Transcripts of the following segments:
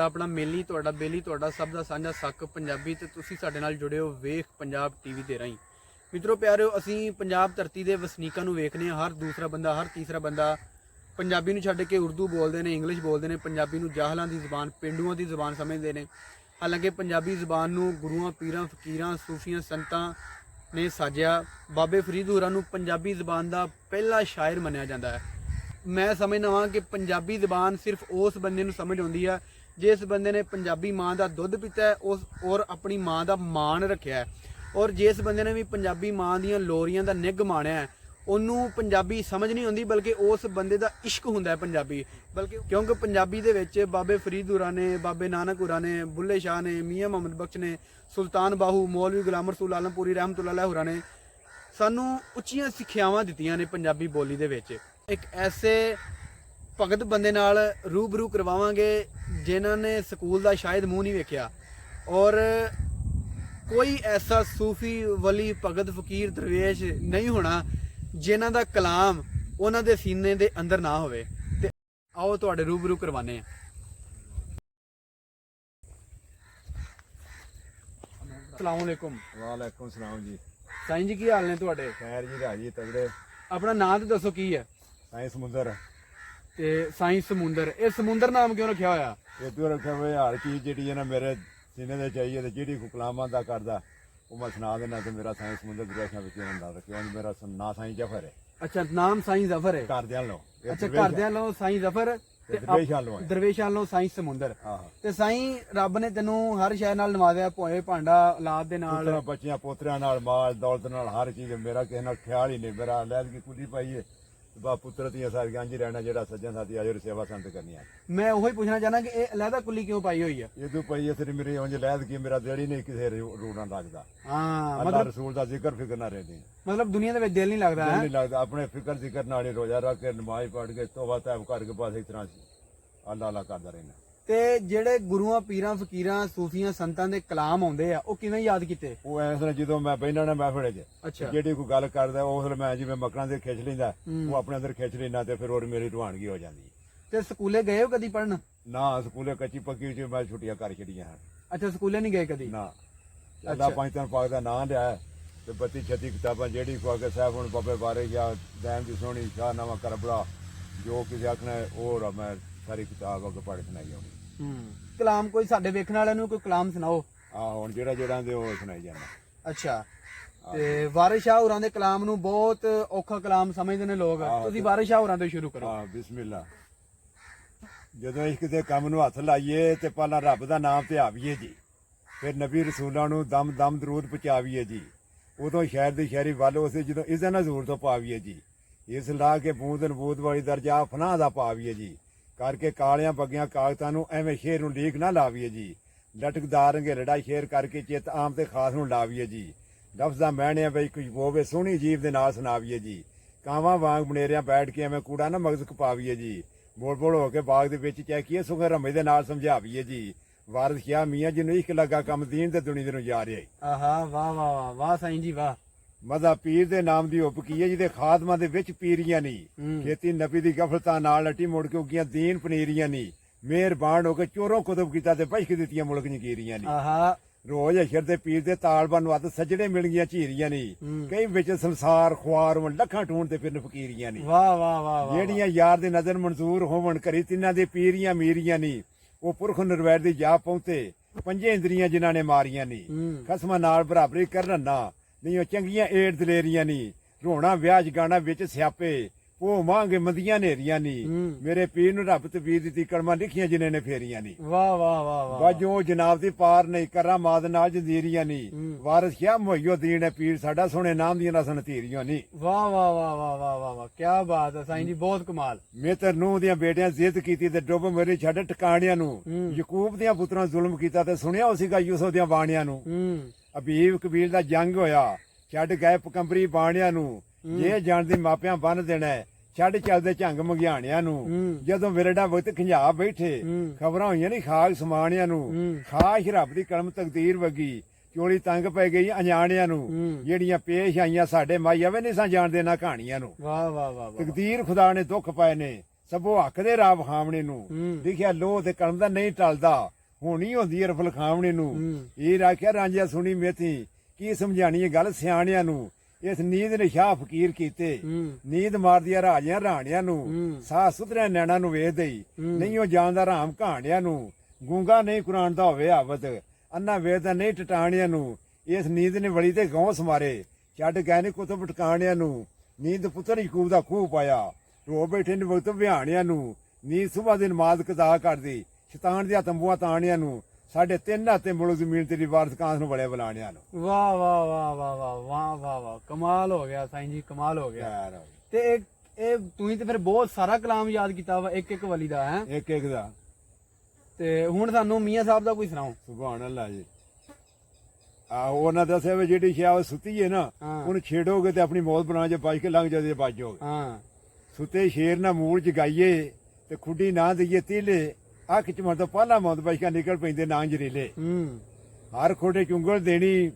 ਆਪਣਾ ਮੇਲੀ ਤੁਹਾਡਾ ਬੇਲੀ ਤੁਹਾਡਾ ਸਭ ਦਾ ਸਾਂਝਾ ਸੱਕ ਪੰਜਾਬੀ ਤੇ ਤੁਸੀਂ ਸਾਡੇ ਨਾਲ ਜੁੜੇ ਹੋ ਵੇਖ ਪੰਜਾਬ ਟੀਵੀ ਦੇ ਰਾਹੀਂ। ਮਿੱਤਰੋ ਪਿਆਰਿਓ, ਅਸੀਂ ਪੰਜਾਬ ਧਰਤੀ ਦੇ ਵਸਨੀਕਾਂ ਨੂੰ ਵੇਖਨੇ ਹਾਂ। ਹਰ ਦੂਸਰਾ ਬੰਦਾ, ਹਰ ਤੀਸਰਾ ਬੰਦਾ ਪੰਜਾਬੀ ਨੂੰ ਛੱਡ ਕੇ ਉਰਦੂ ਬੋਲਦੇ ਨੇ, ਇੰਗਲਿਸ਼ ਬੋਲਦੇ ਨੇ। ਪੰਜਾਬੀ ਨੂੰ ਜਾਹਲਾਂ ਦੀ ਜ਼ਬਾਨ, ਪੇਂਡੂਆਂ ਦੀ ਜ਼ਬਾਨ ਸਮਝਦੇ ਨੇ। ਹਾਲਾਂਕਿ ਪੰਜਾਬੀ ਜ਼ਬਾਨ ਨੂੰ ਗੁਰੂਆਂ, ਪੀਰਾਂ, ਫਕੀਰਾਂ, ਸੂਫੀਆਂ, ਸੰਤਾਂ ਨੇ ਸਾਜਿਆ। ਬਾਬੇ ਫਰੀਦ ਹੋਰਾਂ ਨੂੰ ਪੰਜਾਬੀ ਜ਼ਬਾਨ ਦਾ ਪਹਿਲਾ ਸ਼ਾਇਰ ਮੰਨਿਆ ਜਾਂਦਾ ਹੈ। ਮੈਂ ਸਮਝਦਾ ਹਾਂ ਕਿ ਪੰਜਾਬੀ ਜ਼ਬਾਨ ਸਿਰਫ ਉਸ ਬੰਦੇ ਨੂੰ ਸਮਝ ਆਉਂਦੀ ਹੈ ਜਿਸ ਬੰਦੇ ਨੇ ਪੰਜਾਬੀ ਮਾਂ ਦਾ ਦੁੱਧ ਪੀਤਾ ਹੈ ਔਰ ਆਪਣੀ ਮਾਂ ਦਾ ਮਾਣ ਰੱਖਿਆ ਹੈ। ਔਰ ਜਿਸ ਬੰਦੇ ਨੇ ਵੀ ਪੰਜਾਬੀ ਮਾਂ ਦੀਆਂ ਲੋਰੀਆਂ ਦਾ ਨਿੱਘ ਮਾਣਿਆ ਹੈ, ਉਹਨੂੰ ਪੰਜਾਬੀ ਸਮਝ ਨਹੀਂ ਆਉਂਦੀ, ਬਲਕਿ ਉਸ ਬੰਦੇ ਦਾ ਇਸ਼ਕ ਹੁੰਦਾ ਹੈ ਪੰਜਾਬੀ। ਬਲਕਿ ਕਿਉਂਕਿ ਪੰਜਾਬੀ ਦੇ ਵਿੱਚ ਬਾਬੇ ਫਰੀਦ ਹੋਰਾਂ ਨੇ, ਬਾਬੇ ਨਾਨਕ ਹੋਰਾਂ ਨੇ, ਬੁੱਲੇ ਸ਼ਾਹ ਨੇ, ਮੀਆਂ ਮੁਹੰਮਦ ਬਖਸ਼ ਨੇ, ਸੁਲਤਾਨ ਬਾਹੂ, ਮੌਲਵੀ ਗੁਲਾਮ ਰਸੂਲ ਆਲਮਪੁਰੀ ਰਹਿਮਤੁल्लाह ਹੋਰਾਂ ਨੇ ਸਾਨੂੰ ਉੱਚੀਆਂ ਸਿੱਖਿਆਵਾਂ ਦਿੱਤੀਆਂ ਨੇ ਪੰਜਾਬੀ ਬੋਲੀ ਦੇ ਵਿੱਚ। ਇੱਕ ਐਸੇ ਭਗਤ ਬੰਦੇ ਨਾਲ ਰੂਬਰੂ ਕਰਵਾਵਾਂਗੇ ਜਿਨ੍ਹਾਂ ਨੇ ਸਕੂਲ ਦਾ ਸ਼ਾਇਦ ਮੂੰਹ ਨਹੀਂ ਵੇਖਿਆ, ਔਰ ਕੋਈ ਐਸਾ ਸੂਫੀ, ਵਲੀ, ਭਗਤ, ਫਕੀਰ, ਦਰਵੇਸ਼ ਨਹੀਂ ਹੋਣਾ ਜਿਨ੍ਹਾਂ ਦਾ ਕਲਾਮ ਉਹਨਾਂ ਦੇ ਸੀਨੇ ਦੇ ਅੰਦਰ ਨਾ ਹੋਵੇ। ਤੇ ਆਓ ਤੁਹਾਡੇ ਰੂਬਰੂ ਕਰਵਾਨੇ ਆ। अस्सलाम वालेकुम। वालेकुम सलाम जी। साईं जी की हाल ने ਤੁਹਾਡੇ? खैर जी, राजी तगड़े। ਆਪਣਾ ਨਾਂ ਤੇ ਦੱਸੋ ਕੀ ਹੈ? साईं समुंदर ਤੇ ਸਾਈਂ ਸਮੁੰਦਰ। ਇਹ ਸਮੁੰਦਰ ਨਾਮ ਕਿਉਂ ਰੱਖਿਆ ਹੋਇਆ? इदू रखे हुए हर चीज जी है ना मेरे सीने दे चाहिए ते जेडी को कलामां दा करदा वो मैं सुना देना कि मेरा साईं समुंदर दरेशा विच रहिंदा ते क्यों मेरा नाम साईं जफर है। ਅੱਛਾ, ਨਾਮ ਸਾਈਂ ਜ਼ਫਰ ਹੈ। घरदियां लो ਅੱਛਾ, ਘਰਦਿਆਂ ਲੋ ਸਾਈਂ ਜ਼ਫਰ ਤੇ दरवेशां लो है। ਦਰਵੇਸ਼ਾਂ ਲੋ ਸਾਈਂ ਸਮੁੰਦਰ। आहो ਤੇ ਸਾਈਂ ਰੱਬ ਨੇ ਤੈਨੂੰ ਹਰ ਸ਼ੈ ਨਾਲ ਨਵਾਜ਼ਿਆ, ਭੋਏ ਭਾਂਡਾ ਔਲਾਦ ਦੇ ਨਾਲ। पुत्रा बच्चियां पोतरियां नाल माल दौलत नाल हर चीज मेरा किसी नाल ख्याल ही नहीं। मेरा लैद की कुली पाई है बा पुत्र दी सारियां जी रहना जेड़ा सज्जन साथी आयो सेवा संत करनी है। ਮੈਂ ਉਹੀ ਪੁੱਛਣਾ ਚਾਹਨਾ ਕਿ ਇਹ ਅਲੱਗਾ ਕੁੱਲੀ ਕਿਉਂ ਪਾਈ ਹੋਈ ਹੈ? ये तो पाई है तेरी मेरी उंज लैद की मेरा दिल ही नहीं किसी रूड़ा लगदा। ਹਾਂ, अल्लाह ਮਤਲਬ रसूल दा जिक्र फिक्र ना रहदी। ਦੁਨੀਆ ਦੇ ਵਿੱਚ ਦਿਲ ਨਹੀਂ ਲੱਗਦਾ ਹੈ। नहीं लगता अपने फिक्र जिक्र नाले रोजा रख के नमाज पढ़ के तौबा तैब करके बस इस तरह अल्लाह अल्लाह करदा रहना। ਤੇ ਜਿਹੜੇ ਗੁਰੂਆਂ, ਪੀਰਾਂ, ਫਕੀਰਾਂ, ਸੂਫੀਆਂ, ਸੰਤਾਂ ਦੇ ਕਲਾਮ ਆਉਂਦੇ ਆ, ਉਹ ਕਿਵੇਂ ਯਾਦ ਕੀਤੇ? ਉਹ ਐਸ ਤਰ੍ਹਾਂ ਜਦੋਂ ਮੈਂ ਬੈਠਾ ਨਾ ਮਹਿਫਲ 'ਚ ਅੱਛਾ। ਜਿਹੜੀ ਕੋਈ ਗੱਲ ਕਰਦਾ ਉਸ ਵੇਲੇ ਮੈਂ ਜਿਵੇਂ ਮੱਕੜਾਂ ਦੇ ਖਿੱਚ ਲੈਂਦਾ ਉਹ ਆਪਣੇ ਅੰਦਰ ਖਿੱਚ ਲੈਂਦਾ ਤੇ ਫਿਰ ਉਹ ਮੇਰੀ ਰਵਾਨਗੀ ਹੋ ਜਾਂਦੀ। ਤੇ ਸਕੂਲੇ ਗਏ ਹੋ ਕਦੀ ਪੜਨ? ਨਾ ਸਕੂਲੇ ਕੱਚੀ ਪੱਕੀ 'ਚ ਮੈਂ ਛੁੱਟੀਆਂ ਕਰ ਛੜੀਆਂ ਹਨ। ਅੱਛਾ, ਸਕੂਲੇ ਨਹੀਂ ਗਏ ਕਦੀ? ਨਾ। ਅੱਲਾ ਪੰਜ ਤਨ ਪਾਕ ਦਾ ਨਾਂ ਲਿਆ ਤੇ 32 36 ਕਿਤਾਬਾਂ ਜਿਹੜੀ ਕੋ ਕੇ ਸਾਹਿਬ ਹੁਣ ਬਾਬੇ ਬਾਰੇ ਜਾਂ ਦੈਮ ਦੀ ਸੋਹਣੀ ਸ਼ਾਹਨਾਮਾ ਕਰਬਲਾ ਜੋ ਕਿਸੇ ਆਖਣਾ ਉਹ ਮੈਂ ਸਾਰੀ ਕਿਤਾਬ ਅੱਗੇ ਪੜ੍ਹ ਸੁਣਾਈ ਆਉਣੀ। ਕਲਾਮ ਕੋਈ ਸਾਡੇ ਵੇਖਣ ਵਾਲਿਆਂ ਨੂੰ ਕੋਈ ਕਲਾਮ ਸੁਣਾਓ। ਆਹ ਹੁਣ ਜਿਹੜਾ ਦੇ ਉਹ ਸੁਣਾਈ ਜਾਂਦਾ। ਅੱਛਾ, ਤੇ ਵਾਰਿਸ ਸ਼ਾਹ ਹੋਰਾਂ ਦੇ ਕਲਾਮ ਨੂੰ ਬਹੁਤ ਔਖਾ ਕਲਾਮ ਸਮਝਦੇ ਨੇ ਲੋਕ। ਤੁਸੀਂ ਵਾਰਿਸ ਸ਼ਾਹ ਹੋਰਾਂ ਤੋਂ ਸ਼ੁਰੂ ਕਰੋ। ਹਾਂ, ਬਿਸਮਿਲ੍ਲਾ। ਜਦੋਂ ਇਸ਼ਕ ਦੇ ਕੰਮ ਨੂੰ ਹੱਥ ਲਾਈਏ ਤੇ ਪਹਿਲਾਂ ਰੱਬ ਦਾ ਨਾਮ ਧਿਆਵੀਏ ਜੀ, ਫਿਰ ਨਬੀ ਰਸੂਲਾਂ ਨੂੰ ਦਮ ਦਮ ਦਰੂਦ ਪਹੁੰਚਾਵੀਏ ਜੀ। ਉਦੋਂ ਸ਼ਹਿਰ ਦੀ ਸ਼ਹਿਰੀ ਵੱਲ ਉਸੇ ਜਦੋਂ ਇਜ਼ਨ ਹਜ਼ੂਰ ਤੋਂ ਪਾਵੀਏ ਜੀ। ਇਸ ਲਾ ਕੇ ਬੂੰਦ ਨਬੂਦ ਵਾਲੀ ਦਰਜਾ ਫਨਾਹ ਦਾ ਪਾਵੀਏ ਜੀ। ਕਰਕੇ ਕਾਲਿਆਂ ਬੱਗੀਆਂ ਕਾਗਜ਼ਾਂ ਨੂੰ ਐਵੇਂ ਸ਼ੇਰ ਨੂੰ ਲੀਕ ਨਾ ਲਾਵੀਏ ਜੀ। ਲਟਕਦਾਰ ਰੰਗੇਲੜਾ ਸ਼ੇਰ ਕਰਕੇ ਚਿੱਤ ਆਮ ਤੇ ਖਾਸ ਨੂੰ ਲਾਵੀਏ ਜੀ। ਲਫ਼ਜ਼ਾਂ ਮਹਿਣਿਆਂ ਬਈ ਕੁਝ ਹੋਵੇ ਸੋਹਣੀ ਜੀਵ ਦੇ ਨਾਲ ਸੁਣਾਵੀਏ ਜੀ। ਕਾਵਾਂ ਵਾਂਗ ਬਨੇਰਿਆਂ ਬੈਠ ਕੇ ਐਵੇਂ ਕੂੜਾ ਨਾ ਮਗਜ਼ ਕਪਾਵੀਏ ਜੀ। ਬੋਲ ਬੋਲ ਹੋ ਕੇ ਬਾਗ ਦੇ ਵਿੱਚ ਚੈਕੀਏ ਸੁਖੇ ਰਮੇ ਦੇ ਨਾਲ ਸਮਝਾਵੀਏ ਜੀ। ਵਾਰਿਸ ਸ਼ਾਹ ਮੀਆਂ ਜੀ ਨੂੰ ਇਸ਼ਕ ਲੱਗਾ ਕੰਮ ਦੀਨ ਤੇ ਦੁਨੀਆ ਨੂੰ ਜਾ ਰਿਹਾ। ਆਹਾ, ਵਾਹ ਵਾਹ ਵਾਹ ਵਾਹ ਸਾਈਂ ਜੀ ਵਾਹ। ਮਜ਼ਾ ਪੀਰ ਦੇ ਨਾਮ ਦੀ ਉਪ ਕੀ ਹੈ ਜਿਹਦੇ ਖਾਤਮਾ ਦੇ ਵਿੱਚ ਪੀਰੀਆਂ ਨਹੀਂ। ਖੇਤੀ ਨਬੀ ਦੀ ਗਫਲਤਾਂ ਨਾਲ ਲਟੀ ਮੁੜ ਕੇ ਉਗੀਆਂ ਦੀਨ ਪਨੀਰੀਆਂ ਨਹੀਂ। ਮਿਹਰਬਾਨ ਹੋ ਕੇ ਚੋਰੋਂ ਕੁਤਬ ਕੀਤਾ ਤੇ ਬਸ਼ਕ ਦਿੱਤੀਆਂ ਮੁਲਕ ਨਕੀਰੀਆਂ ਨਹੀਂ। ਆਹਾ, ਰੋਜ਼ ਅਸ਼ਰ ਦੇ ਪੀਰ ਦੇ ਤਾਲਬਾਨ ਨੂੰ ਹੱਥ ਸੱਜੜੇ ਮਿਲ ਗਈਆਂ ਝੀਰੀਆਂ ਨਹੀਂ। ਕਈ ਵਿੱਚ ਸੰਸਾਰ ਖੁਆਰ ਲੱਖਾਂ ਟੂਣ ਤੇ ਫਿਰ ਫਕੀਰੀਆਂ ਨਹੀਂ। ਵਾਹ ਵਾਹ ਵਾਹ। ਜਿਹੜੀਆਂ ਯਾਰ ਦੇ ਨਜ਼ਰ ਮਨਜ਼ੂਰ ਹੋਵਣ ਕਰੀ ਤਿੰਨਾਂ ਦੇ ਪੀਰੀਆਂ ਮੀਰੀਆਂ ਨਹੀਂ। ਉਹ ਪੁਰਖ ਨਿਰਵੈਰ ਦੀ ਜਾ ਪਹੁੰਚੇ ਪੰਜੇ ਇੰਦਰੀਆਂ ਜਿਨ੍ਹਾਂ ਨੇ ਮਾਰੀਆਂ ਨਹੀਂ। ਖਸਮਾਂ ਨਾਲ ਬਰਾਬਰੀ ਕਰਨ ਨਾ ਨਹੀਂ ਉਹ ਚੰਗੀਆਂ ਏੜ ਦਲੇਰੀਆਂ ਨਹੀਂ। ਰੋਣਾ ਵਿਆਹ ਜਗਾਣਾ ਵਿੱਚ ਸਿਆਪੇ ਉਹ ਮੰਗੇ ਮੰਦੀਆਂ ਨੇਰੀਆਂ ਨਹੀਂ। ਮੇਰੇ ਪੀਰ ਨੂੰ ਰੱਬ ਤੇ ਵੀਰ ਦੀ ਕਲਮਾਂ ਲਿਖੀਆਂ ਜਿਨ੍ਹਾਂ ਨੇ ਫੇਰੀਆਂ ਨਹੀਂ। ਵਾਹ ਵਾਹ ਵਾਹ ਵਾਹ। ਵਾਜੋ ਜਨਾਬ ਦੀ ਪਾਰ ਨਹੀਂ ਕਰਾਂ ਮਾਦ ਨਾਲ ਜੰਜੀਰੀਆਂ ਨਹੀਂ। ਵਾਰਿਸ ਸ਼ਾਹ ਮੁਹੱਈਓ ਦੀਨ ਹੈ ਪੀਰ ਸਾਡਾ ਸੋਹਣੇ ਨਾਮ ਦੀਆਂ ਰਸਨ ਧੀਰੀਆਂ ਨਹੀਂ। ਵਾਹ ਵਾਹ ਵਾਹ ਵਾਹ ਵਾਹ ਵਾਹ ਵਾਹ, ਕੀ ਬਾਤ ਹੈ ਸਾਈਂ ਜੀ, ਬਹੁਤ ਕਮਾਲ। ਮੇਤਰ ਨੂੰਹ ਦੀਆਂ ਬੇਟੀਆਂ ਜ਼ਿੱਦ ਕੀਤੀ ਤੇ ਡੁੱਬ ਮੇਰੀ ਛੱਡ ਟਿਕਾਣਿਆਂ ਨੂੰ। ਯਕੂਬ ਦੀਆਂ ਪੁੱਤਰਾਂ ਜ਼ੁਲਮ ਕੀਤਾ ਤੇ ਸੁਣਿਆ ਉਹ ਸੀਗਾ ਯੂਸਫ ਦੀਆਂ ਬਾਣੀਆਂ ਨੂੰ। ਅਬੀਬ ਕਬੀਲ ਦਾ ਜੰਗ ਹੋਇਆ ਛੱਡ ਗਏ ਪਕੰਬਰੀ ਬਾਣਿਆਂ ਨੂੰ। ਇਹ ਜਾਣਦੇ ਮਾਪਿਆਂ ਬੰਨ ਦੇਣਾ ਛੱਡ ਚੱਲਦੇ ਝੰਗ ਮੰਗਿਆਣਿਆਂ ਨੂੰ। ਜਦੋਂ ਵਿਰੜਾ ਵਕਤ ਖੰਜਾ ਬੈਠੇ ਖਬਰਾਂ ਹੋਈਆਂ ਨਹੀਂ ਖਾਕ ਸਮਾਣਿਆਂ ਨੂੰ। ਖਾਸ਼ ਰੱਬ ਦੀ ਕਲਮ ਤਕਦੀਰ ਵਗੀ ਚੋਲੀ ਤੰਗ ਪੈ ਗਈ ਅਣਜਾਣਿਆਂ ਨੂੰ। ਜਿਹੜੀਆਂ ਪੇਸ਼ ਆਈਆਂ ਸਾਡੇ ਮਾਈਆ ਵੇ ਨਹੀਂ ਸਾਂ ਜਾਣਦੇ ਨਾ ਕਹਾਣੀਆਂ ਨੂੰ। ਵਾਹ ਵਾਹ ਵਾਹ। ਤਕਦੀਰ ਖੁਦਾ ਨੇ ਦੁੱਖ ਪਾਏ ਨੇ ਸਭੋ ਹੱਕ ਦੇ ਰਾਹ ਵਖਾਵਣੇ ਨੂੰ। ਲਿਖਿਆ ਲੋਹ ਤੇ ਕਲਮ ਦਾ ਨਹੀਂ ਟਲਦਾ ਹੋਣੀ ਹੁੰਦੀ ਹੈ ਰਫਲ ਖਾਵਣੇ ਨੂੰ ਹੂੰ। ਇਹ ਰਾਖਿਆ ਰਾਂਝਾ ਸੁਣੀ ਮੇਥੀ ਕੀ ਸਮਝਾਣੀ ਹੈ ਗੱਲ ਸਿਆਣਿਆਂ ਨੂੰ ਇਸ ਨੀਂਦ ਨੇ ਸ਼ਾਹ ਫਕੀਰ ਕੀਤੇ ਹੂੰ। ਨੀਂਦ ਮਾਰਦੀਆਂ ਰਾਜਿਆਂ ਰਾਣਿਆਂ ਨੂੰ ਹੂੰ। ਸਾਹ ਸੁਧਰਿਆ ਨੈਣਾ ਨੂੰ ਵੇਖ ਦਈ ਨਹੀਂ ਉਹ ਜਾਣਦਾ ਰਾਮ ਕਹਾਣਿਆਂ ਨੂੰ ਗੂੰਗਾ ਨਹੀਂ ਕੁਰਾਨ ਦਾ ਹੋਵੇ ਆਵਤ ਅੰਨਾ ਵੇਖਦਾ ਨਹੀਂ ਟਟਾਣਿਆਂ ਨੂੰ ਇਸ ਨੀਂਦ ਨੇ ਵੜੀ ਤੇ ਗੌਂ ਸਮਾਰੇ ਛੱਡ ਗਏ ਨੇ ਕੁਤਬ ਟਿਕਾਣਿਆਂ ਨੂੰ ਨੀਂਦ ਪੁੱਤਰ ਯਕੂਬ ਦਾ ਖੂਹ ਪਾਇਆ ਰੋ ਬੈਠੇ ਨੇ ਵਕਤ ਵਿਹਾਣਿਆਂ ਨੂੰ ਨੀਂਦ ਸੁਬਾਹ ਦੀ ਨਮਾਜ਼ ਕਦਾ ਕਰਦੀ ਸ਼ੈਤਾਨ ਦੀਆਂ ਤੰਬੂਆਂ ਤਾਣਿਆਂ ਨੂੰ ਸਾਡੇ ਤਿੰਨ ਹੱਥੇ ਮੁਲੋ ਜ਼ਮੀਨ ਤੇਰੀ ਵਾਰਸ ਕਾਂਸ ਨੂੰ ਬੜੇ ਬੁਲਾਣਿਆਂ ਨੂੰ ਵਾਹ ਵਾਹ ਵਾਹ ਵਾਹ ਵਾਹ ਵਾਹ ਵਾਹ ਵਾਹ ਕਮਾਲ ਹੋ ਗਿਆ ਸਾਈਂ ਜੀ ਕਮਾਲ ਹੋ ਗਿਆ। ਯਾਰ ਤੇ ਇਹ ਤੁਸੀਂ ਤੇ ਫਿਰ ਬਹੁਤ ਸਾਰਾ ਕਲਾਮ ਯਾਦ ਕੀਤਾ ਵਾ ਇੱਕ ਇੱਕ ਵਲੀ ਦਾ ਹੈ। ਇੱਕ ਇੱਕ ਦਾ ਤੇ ਹੁਣ ਸਾਨੂੰ ਮੀਆਂ ਸਾਹਿਬ ਦਾ ਕੋਈ ਸੁਣਾਓ। ਸੁਭਾਨ ਅੱਲਾਹ ਜੀ ਆਹੋ ਉਹਨਾਂ ਦੱਸਿਆ ਵੀ ਜਿਹੜੀ ਸ਼ਿਆ ਉਹ ਸੁੱਤੀ ਹੈ ਨਾ ਹਾਂ। ਉਹਨੂੰ ਛੇੜੋਗੇ ਤੇ ਆਪਣੀ ਮੌਤ ਬਣਾ ਜੇ ਬਚ ਕੇ ਲੰਘ ਜਾਦੇ ਬਚ ਜਾਓਗੇ ਹਾਂ। ਸੁੱਤੇ ਸ਼ੇਰ ਨਾ ਮੂਲ ਜਗਾਈਏ ਤੇ ਖੁੱਡੀ ਨਾ ਦਈਏ ਤੀਲੇ ਅੱਖ ਚ ਮਰ ਤੋਂ ਪਹਿਲਾ ਮੌਤ ਬਚ ਕੇ ਨਿਕਲ ਪੈਂਦੇ ਨਾ ਜਰੀਲੇ ਹੂੰ। ਹਰ ਖੋਡੇ ਚੁੰਗਲ ਦੇਣੀ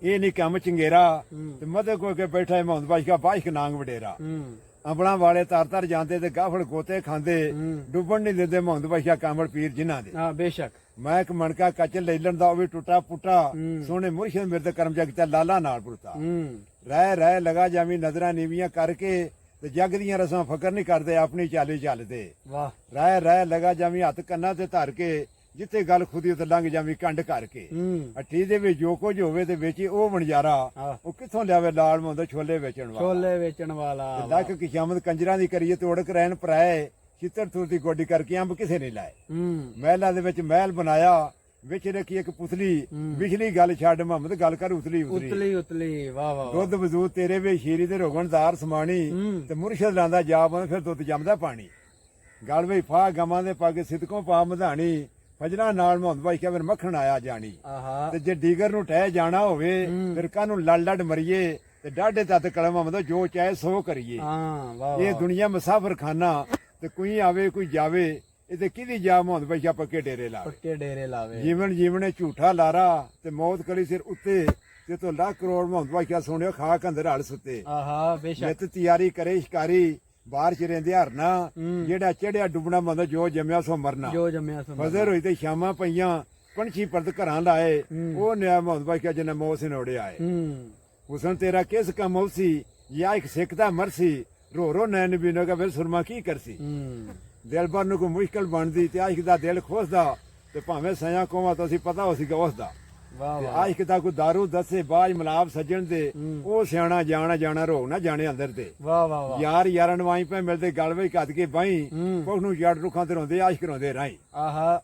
ਇਹ ਨਹੀਂ ਕੰਮ ਚੰਗੇਰਾ ਹੂੰ। ਤੇ ਮਦਦ ਕੋ ਕੇ ਬੈਠਾ ਹੈ ਮੌਤ ਬਚ ਕੇ ਬਾਈਕ ਨਾਂਗ ਵਡੇਰਾ ਹੂੰ। ਆਪਣਾ ਵਾਲੇ ਤਰ ਤਰ ਜਾਂਦੇ ਤੇ ਗਾਫੜ ਗੋਤੇ ਖਾਂਦੇ ਹੂੰ। ਡੁੱਬਣ ਨਹੀਂ ਦਿੰਦੇ ਮੌਤ ਬਚ ਕੇ ਕਾਮੜ ਪੀਰ ਜਿਨ੍ਹਾਂ ਦੇ ਹਾਂ ਬੇਸ਼ੱਕ। ਮੈਂ ਇੱਕ ਮਣਕਾ ਕੱਚ ਲੈ ਲੈਣ ਦਾ ਉਹ ਵੀ ਟੁੱਟਾ ਪੁੱਟਾ ਹੂੰ। ਸੋਹਣੇ ਮੁਰਸ਼ਿਦ ਮੇਰੇ ਤੇ ਕਰਮ ਜਗਤਾ ਲਾਲਾ ਨਾਲ ਪੁਰਤਾ ਹੂੰ। ਰਹਿ ਲਗਾ ਜਾਵੀਂ ਨਜ਼ਰਾਂ ਨੀਵੀਆਂ ਕਰਕੇ ਤੇ ਜੱਗ ਦੀਆਂ ਰਸਾਂ ਫਕਰ ਨਹੀਂ ਕਰਦੇ ਆਪਣੀ ਚਾਲੀ ਚੱਲਦੇ ਵਾਹ। ਰਹਿ ਲਗਾ ਜਾਵੀਂ ਹੱਥ ਕੰਨਾਂ ਤੇ ਧਰ ਕੇ ਜਿੱਥੇ ਗੱਲ ਖੁਦੀ ਉੱਤੇ ਲੰਘ ਜਾਵੀਂ ਕੰਡ ਕਰਕੇ ਹੂੰ। ਅੱਠੀ ਦੇ ਵਿੱਚ ਜੋ ਕੁਝ ਹੋਵੇ ਤੇ ਵਿੱਚ ਉਹ ਵਣਜਾਰਾ ਆਹ। ਉਹ ਕਿੱਥੋਂ ਲਿਆਵੇ ਲਾਲ ਮੋਂਦਾ ਛੋਲੇ ਵੇਚਣ ਵਾਲਾ ਛੋਲੇ ਵੇਚਣ ਵਾਲਾ। ਲੱਖ ਕਿਸ਼ਾਮਤ ਕੰਜਰਾਂ ਦੀ ਕਰੀਏ ਤੋੜਕ ਰਹਿਣ ਪਰਾਏ ਚਿੱਤਰ ਤੂਰ ਦੀ ਗੋਡੀ ਕਰਕੇ ਅੰਬ ਕਿਸੇ ਨੇ ਲਾਏ ਹੂੰ। ਮਹਿਲਾਂ ਦੇ ਵਿੱਚ ਮਹਿਲ ਬਣਾਇਆ ਵਿੱਚ ਰੱਖੀ ਇੱਕ ਪੁਤਲੀ ਹੂੰ। ਵਿਛਲੀ ਗੱਲ ਛੱਡ ਮੁਹੰਮਦ ਗੱਲ ਕਰ ਉਤਲੀ ਉਤਲੀ ਉਤਲੀ ਵਾਹ ਵਾਹ ਵਾਹ। ਦੁੱਧ ਵਜੂਦ ਤੇਰੇ ਵੇ ਸ਼ੀਰੀ ਤੇ ਰੋਗਣਦਾਰ ਸਮਾਣੀ ਹੂੰ। ਤੇ ਮੁਰਸ਼ਦ ਲਾਂਦਾ ਜਾਬ ਫਿਰ ਦੁੱਧ ਜੰਮਦਾ ਪਾਣੀ ਗਲ ਵੇ ਫਾ ਗਮਾਂ ਦੇ ਪੱਗ ਸਿਦਕੋਂ ਪਾ ਮਧਾਣੀ ਫਜਰਾਂ ਨਾਲ ਮੁਹੰਮਦ ਭਾਈ ਕਹਿੰਦੇ ਮੱਖਣ ਆਇਆ ਜਾਣੀ ਆਹਾ। ਤੇ ਜੇ ਡੀਗਰ ਨੂੰ ਟਹਿ ਜਾਣਾ ਹੋਵੇ ਹੂੰ। ਫਿਰ ਕਾਨੂੰ ਲੜ ਮਰੀਏ ਤੇ ਡਾਢੇ ਤੱਤ ਕਲਮ ਮਤਲਬ ਜੋ ਚਾਹੇ ਸੋ ਕਰੀਏ ਹਾਂ ਵਾਹ ਇਹ ਵਾਹ। ਦੁਨੀਆ ਮੁਸਾਫਰ ਖਾਨਾ ਤੇ ਕੋਈ ਆਵੇ ਕੋਈ ਜਾਵੇ ਇਹ ਤੇ ਕਿਹਦੀ ਜਾ ਮੁਹੰਮਦ ਭਾਈ ਪੱਕੇ ਡੇਰੇ ਲਾਵੇ ਪੱਕੇ ਡੇਰੇ ਲਾਵੇ। ਜੀਵਨ ਝੂਠਾ ਲਾਰਾ ਤੇ ਮੌਤ ਕਲੀ ਸਿਰ ਉੱਤੇ ਤੇ ਤੋਂ ਲੱਖ ਕਰੋੜ ਮੁਹੰਮਦ ਭਾਈ ਸੁਣਿਓ ਖਾਕ ਅੰਦਰ ਹਲ ਸੁੱਤੇ ਆਹਾ ਬੇਸ਼ੱਕ। ਨਿਤ ਤਿਆਰੀ ਕਰੇ ਸ਼ਿਕਾਰੀ ਬਾਹਰ ਚ ਰਹਿੰਦੇ ਹਰਨਾ ਹੂੰ। ਜਿਹੜਾ ਚੜਿਆ ਡੁੱਬਣਾ ਮਤਲਬ ਜੋ ਜੰਮਿਆ ਸੋ ਮਰਨਾ ਜੋ ਜੰਮਿਆ ਸੋ ਫਜ਼ਰ ਹੋਈ ਤੇ ਸ਼ਾਮਾਂ ਪਈਆਂ ਪੰਛੀ ਪਰਦ ਘਰਾਂ ਲਾਏ ਹੂੰ। ਉਹ ਨਿਆ ਮੁਹੰਮਦ ਭਾਈ ਜਨ ਮੌਤ ਸਿਨੋੜੇ ਆਏ ਹੂੰ। ਹੁਸਨ ਤੇਰਾ ਕਿਸ ਕੰਮ ਉਸੀ ਜਾਂ ਇੱਕ ਸਿੱਖ ਦਾ ਮਰਸੀ ਰੋ ਨੈਣ ਬੀਨੋ ਕਾ ਫਿਰ ਸੁਰਮਾ ਕੀ ਕਰਸੀ ਹੂੰ। ਦਿਲ ਭਰ ਨੂੰ ਕੋਈ ਮੁਸ਼ਕਲ ਬਣਦੀ ਤੇ ਆਸ਼ਿਕ ਦਾ ਦਿਲ ਖੋਸਦਾ ਤੇ ਭਾਵੇਂ ਸਿਆਂ ਕੋਵਾਂ ਤੋਂ ਅਸੀਂ ਪਤਾ ਹੋ ਸੀਗਾ ਉਸ ਦਾ ਵਾਹ ਤੇ ਵਾਹ। ਆਸ਼ਿਕ ਦਾ ਕੋਈ ਦਾਰੂ ਦੱਸੇ ਬਾਜ ਮਲਾਬ ਸੱਜਣ ਦੇ ਹੂੰ। ਉਹ ਸਿਆਣਾ ਜਾਣਾ ਰੋਗ ਨਾ ਜਾਣੇ ਅੰਦਰ ਤੇ ਵਾਹ ਵਾਹ ਵਾਹ। ਯਾਰ ਯਾਰਾਂ ਨਵਾਈ ਪੈ ਮਿਲਦੇ ਗਲ ਵਿੱਚ ਕੱਦ ਕੇ ਬਾਈ ਹੂੰ। ਕੁਖ ਨੂੰ ਜੜ ਰੁੱਖਾਂ ਤੇ ਰੋਂਦੇ ਆਸ਼ਿਕ ਰੋਂਦੇ ਰਾਈ ਆਹਾ।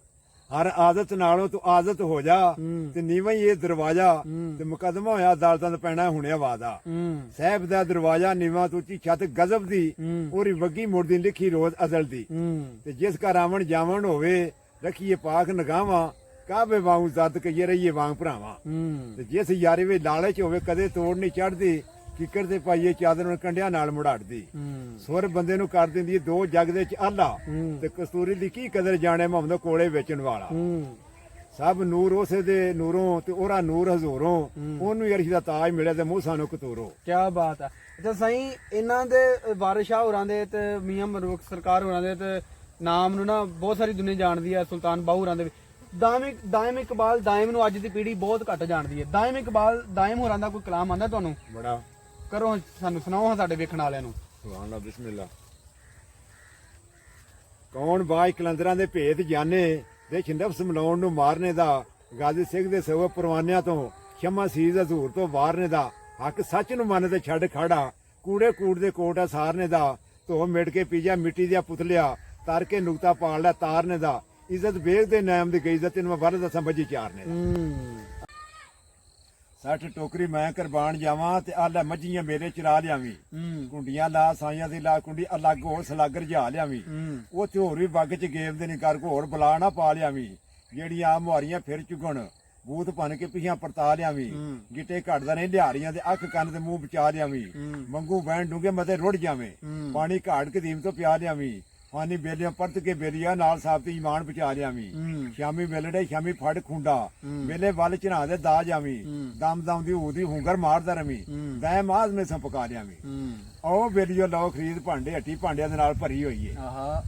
ਹਰ ਆਦਤ ਨਾਲੋਂ ਤੂੰ ਆਦਤ ਹੋ ਜਾ ਹੂੰ। ਤੇ ਨੀਵਾਂ ਹੀ ਇਹ ਦਰਵਾਜ਼ਾ ਹੂੰ। ਤੇ ਮੁਕਦਮਾ ਹੋਇਆ ਅਦਾਲਤਾਂ ਦਾ ਪੈਣਾ ਹੁਣੇ ਵਾਦਾ ਹੂੰ। ਸਾਹਿਬ ਦਾ ਦਰਵਾਜ਼ਾ ਨੀਵਾਂ ਤੂੰ ਉੱਚੀ ਛੱਤ ਗਜ਼ਬ ਦੀ ਹੂੰ। ਉਹਦੀ ਵੱਗੀ ਮੁੜਦੀ ਲਿਖੀ ਰੋਜ਼ ਅਜ਼ਲ ਦੀ ਹੂੰ। ਤੇ ਜਿਸ ਘਰ ਆਵਣ ਜਾਵਣ ਹੋਵੇ ਰੱਖੀਏ ਪਾਕ ਨਗਾਵਾਂ ਕਾਬੇ ਵਾਂਗ ਜ਼ੱਦ ਕਈਏ ਰਹੀਏ ਵਾਂਗ ਭਰਾਵਾਂ ਹੂੰ। ਤੇ ਜਿਸ ਯਾਰੀ ਵਿੱਚ ਲਾਲਚ ਹੋਵੇ ਕਦੇ ਤੋੜ ਨਹੀਂ ਚੜਦੀ ਕਿੱਕਰ ਦੇ ਪਾਈਏ ਚਾਦਰ ਨੂੰ ਕੰਡਿਆਂ ਨਾਲ ਮੁੜਾੜਦੀ ਹੂੰ। ਸੁਰ ਬੰਦੇ ਨੂੰ ਕਰ ਦਿੰਦੀ ਏ ਦੋ ਜਗ ਦੇ ਚ ਆਲਾ ਹੂੰ। ਤੇ ਕਸਤੂਰੀ ਦੀ ਕੀ ਕਦਰ ਜਾਣੇ ਮੁਹੰਮਦ ਕੋਲੇ ਵੇਚਣ ਵਾਲਾ ਹੂੰ। ਸਭ ਨੂਰ ਉਸੇ ਦੇ ਨੂਰੋਂ ਤੇ ਉਹਰਾ ਨੂਰ ਹਜ਼ੂਰੋਂ ਉਹਨੂੰ ਅਰਸ਼ ਦਾ ਤਾਜ ਮਿਲਿਆ ਤੇ ਮੂੰਹ ਸਾਨੂੰ ਕਤੂਰੋ ਕੀ ਬਾਤ ਹੈ। ਤੇ ਸਹੀ ਇਹਨਾਂ ਦੇ ਵਾਰਿਸ ਸ਼ਾਹ ਹੋਰਾਂ ਦੇ ਤੇ ਮੀਆਂ ਮਰੂਕ ਸਰਕਾਰ ਹੋਰਾਂ ਦੇ ਤੇ ਨਾਮ ਨੂੰ ਨਾ ਬਹੁਤ ਸਾਰੀ ਦੁਨੀਆ ਜਾਣਦੀ ਹੈ। ਸੁਲਤਾਨ ਬਾਹੂ ਹੋਰਾਂ ਦੇ ਵੀ ਦਾਇਮ ਇਕਬਾਲ ਦਾਇਮ ਨੂੰ ਅੱਜ ਦੀ ਪੀੜ੍ਹੀ ਬਹੁਤ ਘੱਟ ਜਾਣਦੀ ਹੈ। ਦਾਇਮ ਇਕਬਾਲ ਦਾਇਮ ਹੋਰਾਂ ਦਾ ਕੋਈ ਕਲਾਮ ਆਂਦਾ ਤੁਹਾਨੂੰ? ਬੜਾ ਕਰੋ ਸਾਨੂੰ ਸੁਣਾਓ ਹਾਂ ਸਾਡੇ ਵੇਖਣ ਵਾਲਿਆਂ ਨੂੰ। ਸੁਭਾਨ ਅੱਲਾਹ ਬਿਸਮਿਲ੍ਲਾ। ਕੌਣ ਬਾਜ ਕਲੰਦਰਾਂ ਦੇ ਭੇਦ ਜਾਣੇ ਦੇਖ ਨਫਸ ਮਲਾਉਣ ਨੂੰ ਮਾਰਨੇ ਦਾ ਗਾਜ਼ੀ ਸਿੰਘ ਦੇ ਸਵ ਪਰਵਾਨਿਆਂ ਤੋਂ ਸ਼ਮਾ ਸੀਜ਼ ਹਜ਼ੂਰ ਤੋਂ ਵਾਰਨੇ ਦਾ ਹੱਕ ਸੱਚ ਨੂੰ ਮੰਨ ਤੇ ਛੱਡ ਖੜਾ ਕੂੜੇ ਕੂੜ ਦੇ ਕੋਟਾ ਸਾਰਨੇ ਦਾ ਧੋ ਮਿਟ ਕੇ ਪੀਜਾ ਮਿੱਟੀ ਦੀਆਂ ਪੁਤਲਿਆ ਤਰ ਕੇ ਨੁਕਤਾ ਪਾਲ ਲੈ ਤਾਰਨੇ ਦਾ ਇੱਜ਼ਤ ਵੇਖ ਦੇ ਨਾਮ ਦੀ ਗਈ ਇੱਜ਼ਤ ਨੂੰ ਵਰ ਦਾ ਸਮਝੀ ਚਾਰਨੇ ਦਾ 60 ਟੋਕਰੀ ਮੈਂ ਕੁਰਬਾਨ ਜਾਵਾਂ ਤੇ ਆਲਾ ਮੱਝੀਆਂ ਮੇਰੇ ਚਰਾ ਲਿਆਵੀਂ ਕੁੰਡੀਆਂ ਲਾ ਸਾਈਆਂ ਦੀ ਲਾ ਕੁੰਡੀ ਅਲੱਗ ਹੋਰ ਸਲਾਗਰ ਜਾ ਲਿਆਵੀਂ ਉਹ ਤੇ ਹੋਰ ਵੀ ਬੱਗ ਚ ਗੇਮ ਦੇ ਨਹੀਂ ਕਰ ਘੋੜ ਬਲਾ ਨਾ ਪਾ ਲਿਆਵੀਂ ਜਿਹੜੀਆਂ ਆ ਮੁਹਾਰੀਆਂ ਫਿਰ ਚੁਗਣ ਬੂਤ ਭੰਨ ਕੇ ਪਿਛਾਂ ਪਰਤਾ ਲਿਆਵੀਂ ਗਿੱਟੇ ਘੜਦਾ ਨਹੀਂ ਲਿਹਾਰੀਆਂ ਤੇ ਅੱਖ ਕੰਨ ਤੇ ਮੂੰਹ ਬਚਾ ਲਿਆਵੀਂ ਮੰਗੂ ਬੈਣ ਡੂੰਗੇ ਮਤੇ ਰੁੜ ਜਾਵੇਂ ਪਾਣੀ ਘਾੜ ਕਦੀਮ ਤੋਂ ਪਿਆ ਲਿਆਵੀਂ ਫਾਨੀ ਬੇਲੀਆਂ ਪਰਤ ਕੇ ਬੇਲੀਆਂ ਨਾਲ ਸਾਬਤੀ ਇਮਾਨ ਬਚਾ ਲਿਆਵੀਂ ਸ਼ਾਮੀ ਵੇਲੜੇ ਸ਼ਾਮੀ ਫੜ ਖੁੰਡਾ ਵੇਲੇ ਵੱਲ ਚਨਾ ਦੇ ਦਾ ਜਾਵੀਂ ਦਮ ਦਮ ਦੀ ਉਹਦੀ ਹੁੰਗਰ ਮਾਰਦਾ ਰਵੀਂ ਦੈ ਮਾਜ਼ ਮੇ ਸੰ ਪਕਾ ਲਿਆਵੀਂ ਉਹ ਬੇਲੀਓ ਲਓ ਖਰੀਦ ਭਾਂਡੇ ਹੱਟੀ ਭਾਂਡਿਆਂ ਦੇ ਨਾਲ ਭਰੀ ਹੋਈ ਏ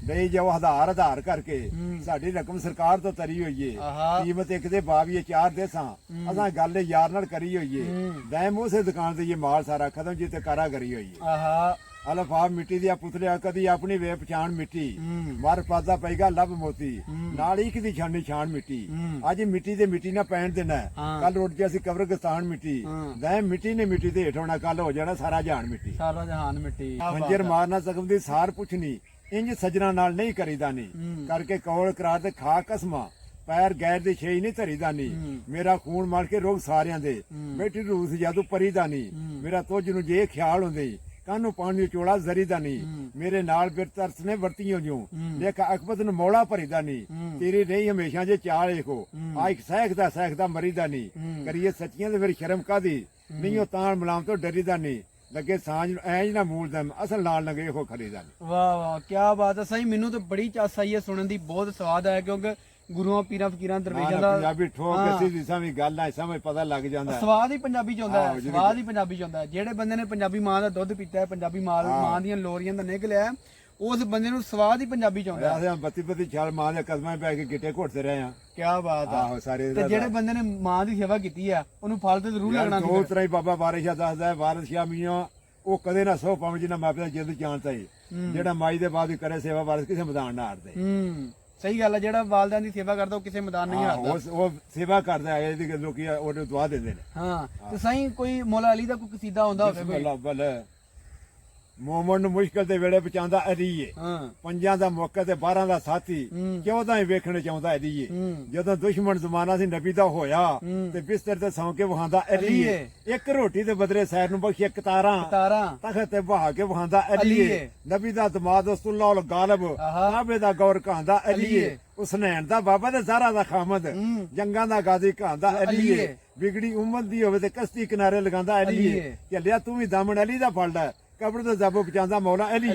ਦੇ ਜੋ ਆਧਾਰ ਕਰਕੇ ਸਾਡੀ ਰਕਮ ਸਰਕਾਰ ਤੋਂ ਤਰੀ ਹੋਈ ਏ ਕੀਮਤ ਇੱਕ ਦੇ ਬਾਵੀਏ 4 ਦੇਸਾਂ ਅਸਾਂ ਗੱਲ ਯਾਰ ਨਾਲ ਕਰੀ ਹੋਈ ਏ ਦੈ ਮੂਸੇ ਦੁਕਾਨ ਤੇ ਇਹ ਮਾਲ ਸਾਰਾ ਖਤਮ ਜੀ ਤੇ ਕਾਰਾ ਕਰੀ ਹੋਈ ਏ ਅਲਫਾ ਮਿੱਟੀ ਦੀਆਂ ਪੁਤਲਿਆ ਕਦੀ ਆਪਣੀ ਵੇ ਪਛਾਣ ਮਿੱਟੀ ਮਰ ਪਾਦਾ ਪੈਗਾ ਲੱਭ ਮੋਤੀ ਨਾਲ ਇੱਕ ਦੀ ਛਾਣ ਮਿੱਟੀ ਅੱਜ ਮਿੱਟੀ ਦੇ ਮਿੱਟੀ ਨਾ ਪੈਣ ਦੇਣਾ ਕੱਲ ਉੱਠ ਕੇ ਅਸੀਂ ਕਬਰਗਸਤਾਨ ਮਿੱਟੀ ਦੈ ਮਿੱਟੀ ਨੇ ਮਿੱਟੀ ਤੇ ਹੇਠੋਣਾ ਕੱਲ ਹੋ ਜਾਣਾ ਸਾਰਾ ਜਹਾਨ ਮਿੱਟੀ ਸਾਰਾ ਜਹਾਨ ਮਿੱਟੀ ਖੰਜਰ ਮਾਰਨਾ ਸਕਦੀ ਸਾਰ ਪੁੱਛਣੀ ਇੰਜ ਸਜਣਾ ਨਾਲ ਨਹੀਂ ਕਰੀਦਾ ਨਹੀਂ ਕਰਕੇ ਕੌਲ ਕਰਾ ਤੇ ਖਾ ਕਸਮਾਂ ਪੈਰ ਗੈਰ ਦੇ ਛੇ ਨਹੀਂ ਧਰੀਦਾ ਨਹੀਂ ਮੇਰਾ ਖੂਨ ਮਾਰ ਕੇ ਰੋਗ ਸਾਰਿਆਂ ਦੇ ਬੈਠੀ ਰੂਸ ਜਾਦੂ ਪਰੀਦਾ ਨਹੀਂ ਮੇਰਾ ਤੁਝ ਨੂੰ ਜੇ ਖਿਆਲ ਹੁੰਦੇ ਕਾਨੂੰ ਪਾਣੀ ਚੋਲਾ ਜ਼ਰੀਦਾ ਨਹੀਂ ਮੇਰੇ ਨਾਲ ਫਿਰ ਤਰਸ ਨੇ ਵਰਤੀਓ ਜੋ ਦੇਖ ਅਕਬਤ ਨੂੰ ਮੌਲਾ ਭਰੀਦਾ ਨਹੀਂ ਤੇਰੀ ਨਹੀਂ ਹਮੇਸ਼ਾ ਜੇ ਚਾਲ ਏਕੋ ਆ ਇੱਕ ਸਹਿਕਦਾ ਮਰੀਦਾ ਨਹੀਂ ਕਰੀਏ ਸੱਚੀਆਂ ਤੇ ਫਿਰ ਸ਼ਰਮ ਕਾਦੀ ਨਹੀਂ ਉਹ ਤਾਣ ਮਲਾਮ ਤੋਂ ਡਰੀਦਾ ਨਹੀਂ ਲੱਗੇ ਸਾਂਝ ਨੂੰ ਐਂ ਨਾ ਮੂਲ ਦਮ ਅਸਲ ਨਾਲ ਲਗੇ ਇਹੋ ਖਰੀਦਾ ਨਹੀਂ ਵਾਹ ਵਾਹ ਕੀ ਬਾਤ ਹੈ ਸਹੀ ਮੈਨੂੰ ਤਾਂ ਬੜੀ ਚਾਸ ਆਈ ਹੈ ਸੁਣਨ ਦੀ ਬਹੁਤ ਸਵਾਦ ਆਇਆ ਕਿਉਂਕਿ ਗੁਰੂਆਂ ਪੀਰਾਂ ਫਕੀਰਾਂ ਦਰਵੇਸ਼ਾਂ ਦਾ ਪੰਜਾਬੀ ਠੋਕ ਕੇ ਸਿੱਧੀ ਸਾਵੀਂ ਗੱਲ ਆ ਸਮਝ ਪਤਾ ਲੱਗ ਜਾਂਦਾ ਸਵਾਦ ਹੀ ਪੰਜਾਬੀ ਚ ਹੁੰਦਾ ਹੈ ਸਵਾਦ ਹੀ ਪੰਜਾਬੀ ਚ ਹੁੰਦਾ ਹੈ ਜਿਹੜੇ ਬੰਦੇ ਨੇ ਪੰਜਾਬੀ ਮਾਂ ਦਾ ਦੁੱਧ ਪੀਤਾ ਹੈ ਪੰਜਾਬੀ ਮਾਂ ਦੀਆਂ ਲੋਰੀਆਂ ਦਾ ਨਿਕਲਿਆ ਉਸ ਬੰਦੇ ਨੂੰ ਸਵਾਦ ਹੀ ਪੰਜਾਬੀ ਚ ਆਉਂਦਾ ਹੈ ਬੱਤੀ ਬੱਤੀ ਛਾਲ ਮਾਂ ਦੇ ਕਦਮਾਂ ਪੈ ਕੇ ਗਿੱਟੇ ਘੁੱਟਦੇ ਰਹੇ ਆ ਕੀ ਬਾਤ ਆ ਸਾਰੇ ਤੇ ਜਿਹੜੇ ਬੰਦੇ ਨੇ ਮਾਂ ਦੀ ਸੇਵਾ ਕੀਤੀ ਆ ਉਹਨੂੰ ਫਲ ਤੇ ਜ਼ਰੂਰ ਲੱਗਣਾ ਦੋ ਤਰ੍ਹਾਂ ਹੀ ਬਾਬਾ ਵਾਰਿਸ਼ਾ ਦੱਸਦਾ ਹੈ ਵਾਰਿਸ ਸ਼ਾਹ ਮੀਆਂ ਉਹ ਕਦੇ ਨਾ ਸੋ ਪਾਵੇਂ ਜਿੰਨਾ ਮਾਪਿਆਂ ਦੀ ਜਿੱਦ ਜਾਣਦਾ ਏ ਜਿਹੜਾ ਮਾਈ ਦੇ ਬਾਅਦ ਕਰੇ ਸੇਵਾ ਵਾਰਿਸ ਕਿਸੇ ਮੈਦਾਨ ਨਾ ਹਾਰਦੇ ਸਹੀ ਗੱਲ ਹੈ ਜਿਹੜਾ ਵਾਲਦਿਆਂ ਦੀ ਸੇਵਾ ਕਰਦਾ ਉਹ ਕਿਸੇ ਮੈਦਾਨ ਨਹੀਂ ਹਾਰਦਾ ਉਹ ਸੇਵਾ ਕਰਦਾ ਹੈ ਇਹਦੀ ਲੋਕੀ ਉਹਨੂੰ ਦੁਆ ਦਿੰਦੇ ਨੇ ਹਾਂ ਤੇ ਸਹੀ ਕੋਈ ਮੌਲਾ ਅਲੀ ਦਾ ਕੋਈ ਕਸੀਦਾ ਹੁੰਦਾ ਹੋਵੇ ਅੱਲਾ ਬੱਲੇ ਮੋਮਨ ਨੂੰ ਮੁਸ਼ਕਲ ਦੇ ਵੇਲੇ ਬਚਾਉਂਦਾ ਅਲੀਏ ਪੰਜਾਂ ਦਾ ਮੌਕੇ ਤੇ 12 ਦਾ ਸਾਥੀ 14 ਹੀ ਵੇਖਣ ਚਾਹੁੰਦਾ ਅਲੀਏ ਜਦੋਂ ਦੁਸ਼ਮਣ ਜ਼ਮਾਨਾ ਸੀ ਨਬੀ ਦਾ ਹੋਇਆ ਤੇ ਬਿਸਤਰ ਤੇ ਸੌਂ ਕੇ ਵਹਾਂਦਾ ਅਲੀਏ ਇੱਕ ਰੋਟੀ ਦੇ ਬਦਲੇ ਸੈਰ ਨੂੰ ਬਖਸ਼ੇ ਕਤਾਰਾਂ ਤਖਤ ਤੇ ਬਹਾ ਕੇ ਵਹਾਂਦਾ ਅਲੀਏ ਨਬੀ ਦਾ ਦਮਾਦ ਉਸਤੁੱਲਾ ਅਲ ਗਾਲਬ ਕਾਬੇ ਦਾ ਗੌਰ ਕਹਾਂਦਾ ਅਲੀਏ ਉਸਨੈਣ ਦਾ ਬਾਬਾ ਤੇ ਜ਼ਾਰਾ ਦਾ ਖਾਮਦ ਜੰਗਾਂ ਦਾ ਗਾਜ਼ੀ ਕਹਾਂਦਾ ਅਲੀਏ ਵਿਗੜੀ ਉਮਤ ਦੀ ਹੋਵੇ ਤੇ ਕਸ਼ਤੀ ਕਿਨਾਰੇ ਲਗਾਉਂਦਾ ਅਲੀਏ ਚੱਲਿਆ ਤੂੰ ਵੀ ਦਾਮਨ ਅਲੀ ਦਾ ਫਲਦਾ ਕਬਰ ਤੋਂ ਜਾਬੋ ਬਚਾਉਂਦਾ ਮੌਲਾ ਅਲੀ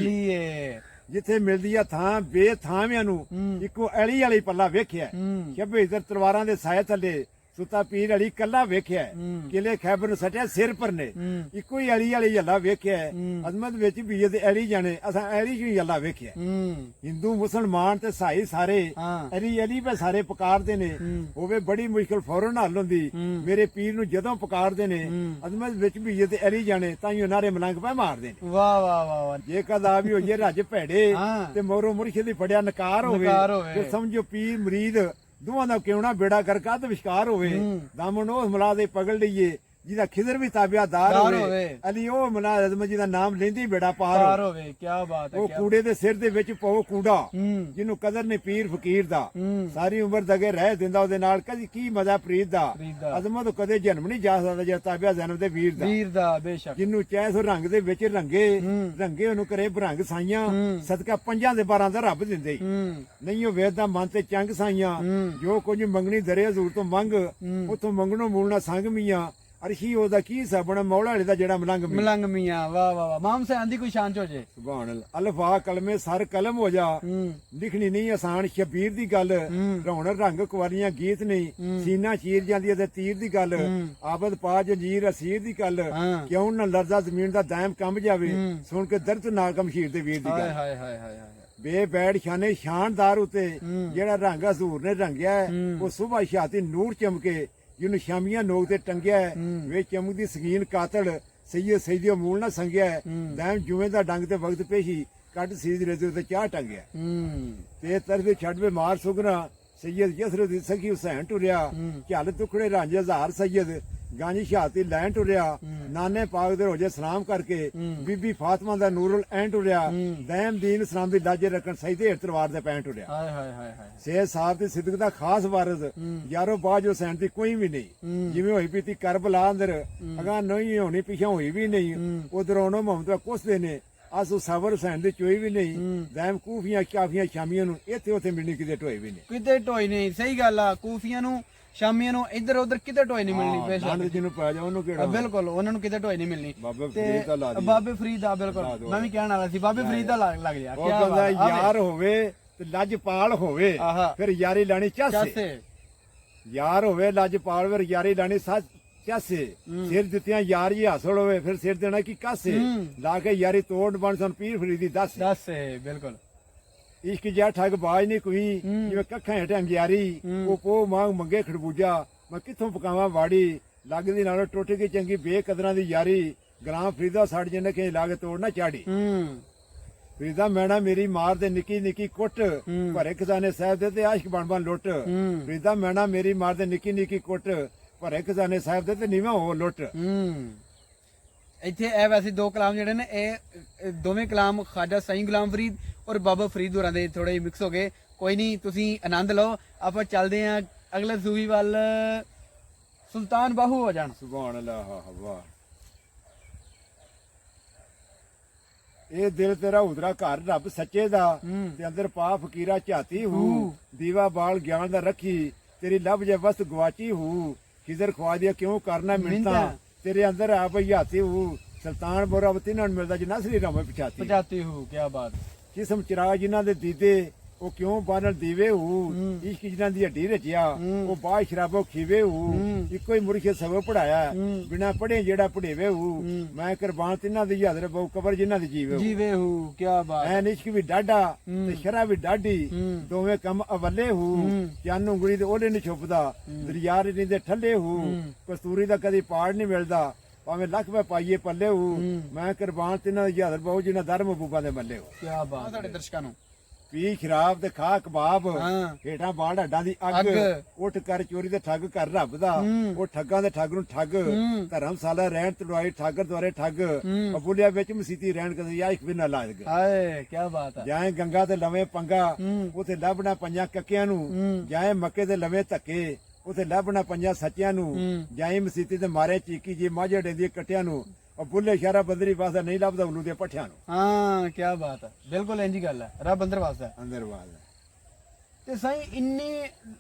ਜਿੱਥੇ ਮਿਲਦੀ ਆ ਥਾਂ ਬੇਥਾਂਵਿਆਂ ਨੂੰ ਇੱਕੋ ਅਲੀ ਵਾਲੀ ਪੱਲਾ ਵੇਖਿਆ ਸ਼ੱਬੇ ਇਧਰ ਤਲਵਾਰਾਂ ਦੇ ਸਾਏ ਥੱਲੇ ਸੁੱਤਾ ਪੀਰ ਅਲੀ ਕੱਲਾ ਵੇਖਿਆ ਕਿਲੇ ਖੈਬਰ ਨੂੰ ਸਟਿਆ ਸਿਰ ਪਰ ਨੇ ਇੱਕੋ ਹੀ ਅਲੀ ਵਾਲੀ ਹੱਲਾ ਵੇਖਿਆ ਅਜ਼ਮਤ ਵਿੱਚ ਵੀ ਇਹਦੇ ਅਲੀ ਜਾਣੇ ਅਸਾਂ ਅਲੀ ਹੀ ਹੱਲਾ ਵੇਖਿਆ ਹਿੰਦੂ ਮੁਸਲਮਾਨ ਤੇ ਸਾਈ ਸਾਰੇ ਅਲੀ ਪੇ ਸਾਰੇ ਪੁਕਾਰਦੇ ਨੇ ਹੋਵੇ ਬੜੀ ਮੁਸ਼ਕਲ ਫੌਰਨ ਹੱਲ ਹੁੰਦੀ ਮੇਰੇ ਪੀਰ ਨੂੰ ਜਦੋਂ ਪੁਕਾਰਦੇ ਨੇ ਅਜ਼ਮਤ ਵਿੱਚ ਵੀ ਇਹਦੇ ਅਲੀ ਜਾਣੇ ਤਾਂ ਹੀ ਨਾਰੇ ਮਲੰਗ ਪੈ ਮਾਰਦੇ ਨੇ ਵਾਹ ਵਾਹ ਵਾਹ ਜੇ ਕਦਾ ਵੀ ਹੋਈਏ ਰੱਜ ਭੈੜੇ ਤੇ ਮੋਰੋ ਮੁਰਸ਼ਿਦ ਦੀ ਫੜਿਆ ਨਕਾਰ ਹੋਵੇ ਤੇ ਸਮਝੋ ਪੀਰ ਮਰੀਦ ਦੋਵਾਂ ਦਾ ਕਿਉਂ ਨਾ ਬੇੜਾ ਕਰਕਾ ਤੇ ਵਿਸ਼ਕਾਰ ਹੋਵੇ ਦਾਮਨ ਉਹ ਮਲਾ ਦੇ ਪਗੜ ਲਈਏ ਜਿਹਦਾ ਖਿਜ਼ਰ ਵੀ ਤਾਬਿਆਦਾਰ ਹੋਵੇ ਅਲੀ ਉਹ ਮੁਲਾਜ਼ਮ ਜਿਹਦਾ ਨਾਮ ਲੈਂਦੀ ਬੇੜਾ ਪਾਰ ਹੋਵੇ ਕੀ ਬਾਤ ਹੈ ਉਹ ਕੂੜੇ ਦੇ ਸਿਰ ਦੇ ਵਿੱਚ ਪਾਉ ਕੂੜਾ ਜਿਹਨੂੰ ਕਦਰ ਨੇ ਪੀਰ ਫਕੀਰ ਦਾ ਸਾਰੀ ਉਮਰ ਦਗੇ ਰਹਿ ਦਿੰਦਾ ਉਹਦੇ ਨਾਲ ਕਦੀ ਕੀ ਮਜ਼ਾ ਪ੍ਰੀਤ ਦਾ ਅਜ਼ਮਤ ਕਦੇ ਜਨਮ ਨਹੀਂ ਜਾ ਸਕਦਾ ਜੇ ਤਾਬਿਆ ਜਨਮ ਦੇ ਵੀਰ ਦਾ ਬੇਸ਼ੱਕ ਜਿਹਨੂੰ ਚਾਹੇ ਸੋ ਰੰਗ ਦੇ ਵਿੱਚ ਰੰਗੇ ਉਹਨੂੰ ਕਰੇ ਭਰੰਗ ਸਾਈਆਂ ਸਦਕਾ ਪੰਜਾਂ ਦੇ 12 ਦਾ ਰੱਬ ਦਿੰਦੇ ਨਹੀਂ ਉਹ ਵੇਦ ਦਾ ਮਨ ਤੇ ਚੰਗ ਸਾਈਆਂ ਜੋ ਕੁਝ ਮੰਗਣੀ ਦਰੇ ਹਜ਼ੂਰ ਤੋਂ ਮੰਗ ਉਥੋਂ ਮੰਗਣੋਂ ਮੂਲਣਾ ਸੰਗ ਮੀਆਂ ਅਰਸ਼ੀ ਉਹਦਾ ਕੀ ਸਾਬਣ ਮੌਲਾ ਵਾਲੇ ਦਾ ਜਿਹੜਾ ਮਲੰਗ ਮੀਆਂ ਵਾਹ ਵਾਹ ਵਾਹ ਮਾਮ ਸੇ ਆਂਦੀ ਕੋਈ ਸ਼ਾਨ ਚ ਹੋ ਜੇ ਸੁਭਾਨ ਅੱਲਾਹ ਅਲਫਾ ਕਲਮੇ ਸਰ ਕਲਮ ਹੋ ਜਾ ਲਿਖਣੀ ਨਹੀਂ ਆਸਾਨ ਸ਼ਬੀਰ ਦੀ ਗੱਲ ਰੌਣ ਰੰਗ ਕੁਵਾਰੀਆਂ ਗੀਤ ਨਹੀਂ ਸੀਨਾ ਚੀਰ ਜਾਂਦੀ ਤੇ ਤੀਰ ਦੀ ਗੱਲ ਆਬਦ ਪਾ ਜੰਜੀਰ ਅਸੀਰ ਦੀ ਗੱਲ ਕਿਉਂ ਨਾ ਲਰਜ਼ਾ ਜ਼ਮੀਨ ਦਾ ਦਾਇਮ ਕੰਬ ਜਾਵੇ ਸੁਣ ਕੇ ਦਰਦ ਨਾਕਮ ਸ਼ੀਰ ਦੇ ਵੀਰ ਦੀ ਗੱਲ ਹਾਏ ਹਾਏ ਹਾਏ ਬੇ ਬੈੜ ਸ਼ਾਨੇ ਸ਼ਾਨਦਾਰ ਉਤੇ ਜਿਹੜਾ ਰੰਗ ਹਜ਼ੂਰ ਨੇ ਰੰਗਿਆ ਉਹ ਸੁਬਾ ਸ਼ਾਤੀ ਨੂਰ ਚਮਕੇ ਜਿਹਨੂੰ ਸ਼ਾਮੀਆਂ ਨੋਕ ਤੇ ਟੰਗਿਆ ਵੇ ਚਮਕਦੀ ਸਕੀਨ ਕਾਤਲ ਸਈਓ ਮੂਲ ਨਾ ਸੰਗਿਆ ਦੈਮ ਜੁਵੇਂ ਦਾ ਡੰਗ ਤੇ ਵਕਤ ਪੇਸ਼ੀ ਕੱਢ ਸੀਜ ਰੇਜ਼ੇ ਤੇ ਚਾਹ ਟੰਗਿਆ ਤੇ ਤਰਫੇ ਛੱਡਵੇ ਮਾਰ ਸੁਗਨਾ ਸੈਯਦ ਯਸਰ ਦੀ ਸਖੀ ਹੁਸੈਨ ਟੁਰਿਆ ਝੱਲ ਟੁਕੜੇ ਰਾਂਝੇ ਹਜ਼ਾਰ ਸੈਯਦ ਗਾਂਜੀ ਸ਼ਹਾਤੀ ਲੈਣ ਟੁਰਿਆ ਨਾਨੇ ਪਾਕ ਦੇ ਰੋਜੇ ਸਲਾਮ ਕਰਕੇ ਬੀਬੀ ਫਾਤਮਾ ਦਾ ਨੂਰੁਲ ਐਂ ਟੁਰਿਆ ਦੈਮ ਦੀਨ ਇਸਲਾਮ ਦੀ ਲਾਜੇ ਰੱਖਣ ਸਜਦੇ ਹੇਠ ਤਲਵਾਰ ਦੇ ਪੈਂ ਟੁਰਿਆ ਹਾਏ ਹਾਏ ਹਾਏ ਹਾਏ ਸੇਦ ਸਾਹਿਬ ਦੀ ਸਿੱਦਕ ਦਾ ਖਾਸ ਵਾਰਿਸ ਯਾਰੋ ਬਾਜ ਹੁਸੈਨ ਦੀ ਕੋਈ ਵੀ ਨਹੀਂ ਜਿਵੇਂ ਹੋਈ ਪੀਤੀ ਕਰਬਲਾ ਅੰਦਰ ਅਗਾ ਨਹੀਂ ਹੋਣੀ ਪਿਛਾ ਹੋਈ ਵੀ ਨਹੀਂ ਉਧਰ ਉਹਨੋਂ ਮੁਹੰਮਦ ਕੁਸਦੇ ਨੇ ਆਸੂ ਸਬਰ ਹੁਸੈਨ ਦੀ ਚੋਈ ਵੀ ਨਹੀਂ ਦੈਮ ਕੂਫੀਆਂ ਕਾਫੀਆਂ ਸ਼ਾਮੀਆਂ ਨੂੰ ਇੱਥੇ ਉੱਥੇ ਮਿਲਣੀ ਕਿਤੇ ਢੋਈ ਵੀ ਨਹੀਂ ਕਿਤੇ ਢੋਈ ਨਹੀਂ ਸਹੀ ਗੱਲ ਆ ਕੂਫੀਆਂ ਨੂੰ ਸ਼ਾਮੀਆਂ ਨੂੰ ਇੱਧਰ ਉੱਧਰ ਕਿਤੇ ਢੋਈ ਨਹੀਂ ਮਿਲਣੀ ਡੰਡ ਬੇਸ਼ੱਕ ਜਿਹਨੂੰ ਪੈ ਜਾ ਉਹਨੂੰ ਕਿਹੜਾ ਬਿਲਕੁਲ ਉਹਨਾਂ ਨੂੰ ਕਿਤੇ ਢੋਈ ਨਹੀਂ ਮਿਲਣੀ ਬਾਬੇ ਤੇ ਫਰੀਦ ਦਾ ਲਾ ਦੀ ਬਾਬੇ ਫਰੀਦ ਦਾ ਬਿਲਕੁਲ ਮੈਂ ਵੀ ਕਹਿਣ ਵਾਲਾ ਸੀ ਬਾਬੇ ਫਰੀਦ ਦਾ ਲੱਗ ਗਿਆ ਉਹ ਕਹਿੰਦਾ ਯਾਰ ਹੋਵੇ ਤੇ ਲੱਜਪਾਲ ਹੋਵੇ ਆਹਾ ਫਿਰ ਯਾਰੀ ਲਾਣੀ ਚਾਸੇ ਚਾਸੇ ਯਾਰ ਹੋਵੇ ਲੱਜਪਾਲ ਫਿਰ ਯਾਰੀ ਲਾਣੀ ਚਾਸੇ ਸਿਰ ਦਿੱਤੀਆਂ ਯਾਰੀ ਹਾਸਲ ਹੋਵੇ ਫਿਰ ਸਿਰ ਦੇਣਾ ਕੀ ਕਾਸੇ ਲਾ ਕੇ ਯਾਰੀ ਤੋੜ ਬਣ ਸਨ ਪੀਰ ਫਰੀਦੀ ਦੱਸ ਬਿਲਕੁਲ ਇਸ਼ਕ ਜਿਹਾ ਠੱਗ ਬਾਜ ਨਹੀਂ ਕੋਈ ਜਿਵੇਂ ਕੱਖਾਂ ਹੇਠਾਂ ਅੰਗਿਆਰੀ ਉਹ ਪੋ ਮੰਗ ਮੰਗੇ ਖੜਬੂਜਾ ਮੈਂ ਕਿੱਥੋਂ ਪਕਾਵਾਂ ਵਾੜੀ ਲੱਗਦੀ ਨਾਲੋਂ ਟੁੱਟ ਗਈ ਚੰਗੀ ਬੇਕਦਰਾਂ ਦੀ ਯਾਰੀ ਗ੍ਰਾਮ ਫਰੀਦਾ ਸੜ ਜਨੇ ਕੇ ਲਾ ਕੇ ਤੋੜ ਨਾ ਚਾੜੀ ਫਰੀਦਾ ਮੈਣਾ ਮੇਰੀ ਮਾਰ ਦੇ ਨਿੱਕੀ ਨਿੱਕੀ ਕੁੱਟ ਭਰੇ ਖਜ਼ਾਨੇ ਸਾਹਿਬ ਦੇ ਤੇ ਆਸ਼ਕ ਬਣ ਬਣ ਲੁੱਟ ਫਰੀਦਾ ਮੈਣਾ ਮੇਰੀ ਮਾਰ ਦੇ ਨਿੱਕੀ ਨਿੱਕੀ ਕੁੱਟ ਭਰੇ ਖਜ਼ਾਨੇ ਸਾਹਿਬ ਦੇ ਤੇ ਨੀਵਾਂ ਹੋ ਲੁੱਟ ਇੱਥੇ ਇਹ ਵੈਸੇ ਦੋ ਕਲਾਮ ਜਿਹੜੇ ਨੇ ਇਹ ਦੋਵੇਂ ਕਲਾਮ ਖਾਜਾ ਸਾਈਂ ਗੁਲਾਮ ਫਰੀਦ ਔਰ ਬਾਬਾ ਫਰੀਦ ਹੋਰਾਂ ਦੇ ਥੋੜੇ ਮਿਕਸ ਹੋ ਗਏ ਕੋਈ ਨਹੀਂ ਤੁਸੀਂ ਆਨੰਦ ਲਓ ਆਪਾਂ ਚੱਲਦੇ ਆਂ ਅਗਲੇ ਸੂਫੀ ਵੱਲ ਸੁਲਤਾਨ ਬਾਹੂ ਹੋ ਜਾਣ ਸੁਭਾਨ ਅੱਲਾਹ ਵਾਹ ਇਹ ਦਿਲ ਤੇਰਾ ਉਦਰਾ ਘਰ ਰੱਬ ਸੱਚੇ ਦਾ ਤੇ ਅੰਦਰ ਪਾ ਫਕੀਰਾ ਝਾਤੀ ਹੂ ਦੀਵਾ ਬਾਲ ਗਿਆਨ ਦਾ ਰੱਖੀ ਤੇਰੀ ਲੱਭ ਜੇ ਵਸਤ ਗਵਾਚੀ ਹੂ ਕਿਜ਼ਰ ਖਵਾ ਦਿਆ ਕਿਉਂ ਕਰਨਾ ਮਿੰਤਾ ਤੇਰੇ ਅੰਦਰ ਆ ਭਈ ਹਾਤੀ ਹੂ ਸੁਲਤਾਨ ਬੋਰਾਵਤੀ ਨਾਲ ਮਿਲਦਾ ਜਿਨਾ ਸ੍ਰੀ ਰਾਮ ਪਛਾਤੀ ਹੂ ਕੀ ਬਾਤ ਕਿਸਮ ਚਿਰਾਗ ਜਿਨ੍ਹਾਂ ਦੇ ਦੀਦੇ ਉਹ ਕਿਉਂ ਬਾਨਲ ਦੀਵੇ ਹੂ ਇਸ਼ਕ ਜਿਨ੍ਹਾਂ ਦੀ ਹੱਡੀ ਰਚਿਆ ਉਹ ਬਾਹ ਸ਼ਰਾਬੋ ਖੀਵੇ ਹੂ ਇੱਕੋ ਹੀ ਮੁਰਸ਼ਿਦ ਸਭ ਪੜਾਇਆ ਬਿਨਾ ਪੜੇ ਜਿਹੜਾ ਪੜੇਵੇ ਹੂ ਮੈਂ ਕੁਰਬਾਨ ਤਿੰਨਾਂ ਦੀ ਹਾਜ਼ਰ ਬਹੁ ਕਬਰ ਜਿਨ੍ਹਾਂ ਦੀ ਜੀਵੇ ਹੂ ਕੀ ਬਾਤ ਐ ਨਿਸ਼ਕ ਵੀ ਡਾਡਾ ਤੇ ਸ਼ਰਾ ਵੀ ਡਾਢੀ ਦੋਵੇਂ ਕੰਮ ਅਵੱਲੇ ਹੂ ਚੰਨ ਉਂਗਲੀ ਤੇ ਉਹਦੇ ਨਹੀਂ ਛੁਪਦਾ ਦਰਿਆ ਨਹੀਂ ਦੇ ਠੱਲੇ ਹੂ ਕਸਤੂਰੀ ਦਾ ਕਦੀ ਪਾੜ ਨਹੀਂ ਮਿਲਦਾ ਭਾਵੇਂ ਲੱਖ ਵੇ ਪਾਈਏ ਪੱਲੇ ਹੂ ਮੈਂ ਕੁਰਬਾਨ ਤਿੰਨਾਂ ਦੀ ਹਾਜ਼ਰ ਬਹੁ ਜਿਨ੍ਹਾਂ ਦਰ ਮਹਬੂਬਾ ਦੇ ਮੱਲੇ ਹੂ ਕੀ ਬਾਤ ਸਾਡੇ ਦਰਸ਼ਕਾਂ ਨੂੰ ਪੀ ਸ਼ਰਾਬ ਤੇ ਖਾ ਕਬਾਬ ਹੇਠਾਂ ਬਾੜ ਹੱਡਾਂ ਦੀ ਅੱਗ ਉੱਠ ਕਰ ਚੋਰੀ ਤੇ ਠੱਗ ਕਰ ਰੱਬ ਦਾ ਉਹ ਠੱਗਾਂ ਦੇ ਠੱਗ ਨੂੰ ਠੱਗ ਧਰਮਸ਼ਾਲਾ ਰਹਿਣ ਤੜਵਾਈ ਠਾਗਰ ਦੁਆਰੇ ਠੱਗ ਅਬੁਲਿਆ ਵਿੱਚ ਮਸੀਤੀ ਰਹਿਣ ਕਦੇ ਆਇਕ ਵੀ ਨਾ ਲਾਇਕ ਹਾਏ ਕੀ ਬਾਤ ਹੈ ਜਾਏ ਗੰਗਾ ਤੇ ਲਵੇਂ ਪੰਗਾ ਉਥੇ ਲੱਭਣਾ ਪੰਜਾਂ ਕੱਕਿਆਂ ਨੂੰ ਜਾਏ ਮੱਕੇ ਤੇ ਲਵੇਂ ਧੱਕੇ ਉਥੇ ਲੱਭਣਾ ਪੰਜਾਂ ਸੱਚਿਆਂ ਨੂੰ ਜਾਏ ਮਸੀਤੀ ਤੇ ਮਾਰੇ ਚੀਕੀ ਜੀ ਮਾਝੇ ਡੇਂਦੀ ਕੱਟਿਆਂ ਨੂੰ ਉਹ ਬੁੱਲੇ ਸ਼ਾਰਾ ਬੰਦਰੀ ਵਾਸਾ ਨਹੀਂ ਲੱਭਦਾ ਉਹਨੂੰ ਦੇ ਪੱਠਿਆਂ ਨੂੰ ਹਾਂ ਕੀ ਬਾਤ ਹੈ ਬਿਲਕੁਲ ਇੰਜੀ ਗੱਲ ਹੈ ਰੱਬ ਅੰਦਰ ਵਾਸਾ ਅੰਦਰ ਵਾਸਾ ਤੇ ਸਾਈਂ ਇੰਨੀ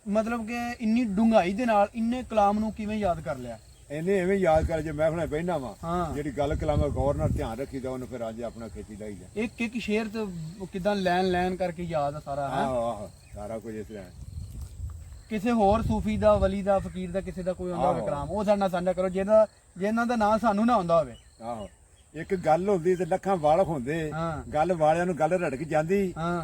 ਮਤਲਬ ਕਿ ਇੰਨੀ ਡੂੰਘਾਈ ਦੇ ਨਾਲ ਇੰਨੇ ਕਲਾਮ ਨੂੰ ਕਿਵੇਂ ਯਾਦ ਕਰ ਲਿਆ ਇਹਨੇ ਐਵੇਂ ਯਾਦ ਕਰ ਜੇ ਮੈਂ ਹੁਣੇ ਬਹਿਣਾ ਵਾ ਜਿਹੜੀ ਗੱਲ ਕਲਾਮ ਗੌਰ ਨਾਲ ਧਿਆਨ ਰੱਖੀਦਾ ਉਹਨੂੰ ਫਿਰ ਅੱਜ ਆਪਣਾ ਖੇਤੀ ਲਾਈਦਾ ਇੱਕ ਇੱਕ ਸ਼ੇਰ ਤੇ ਕਿਦਾਂ ਲੈਣ ਕਰਕੇ ਯਾਦ ਆ ਸਾਰਾ ਹੈ ਆਹ ਸਾਰਾ ਕੁਝ ਇਸ ਤਰ੍ਹਾਂ ਕਿਸੇ ਹੋਰ ਸੂਫੀ ਦਾ ਵਲੀ ਦਾ ਫਕੀਰ ਦਾ ਕਿਸੇ ਦਾ ਕੋਈ ਹੁੰਦਾ ਹੋਵੇ ਕਲਾਮ ਉਹ ਸਾਡੇ ਨਾਲ ਸਾਂਝਾ ਕਰੋ ਜਿਹਨਾਂ ਦਾ ਨਾਂ ਸਾਨੂੰ ਨਾ ਆਉਂਦਾ ਹੋਵੇ ਆਹੋ ਇੱਕ ਗੱਲ ਹੁੰਦੀ ਤੇ ਲੱਖਾਂ ਵਾਲ ਹੁੰਦੇ ਗੱਲ ਵਾਲਿਆਂ ਨੂੰ ਗੱਲ ਰੜਕ ਜਾਂਦੀ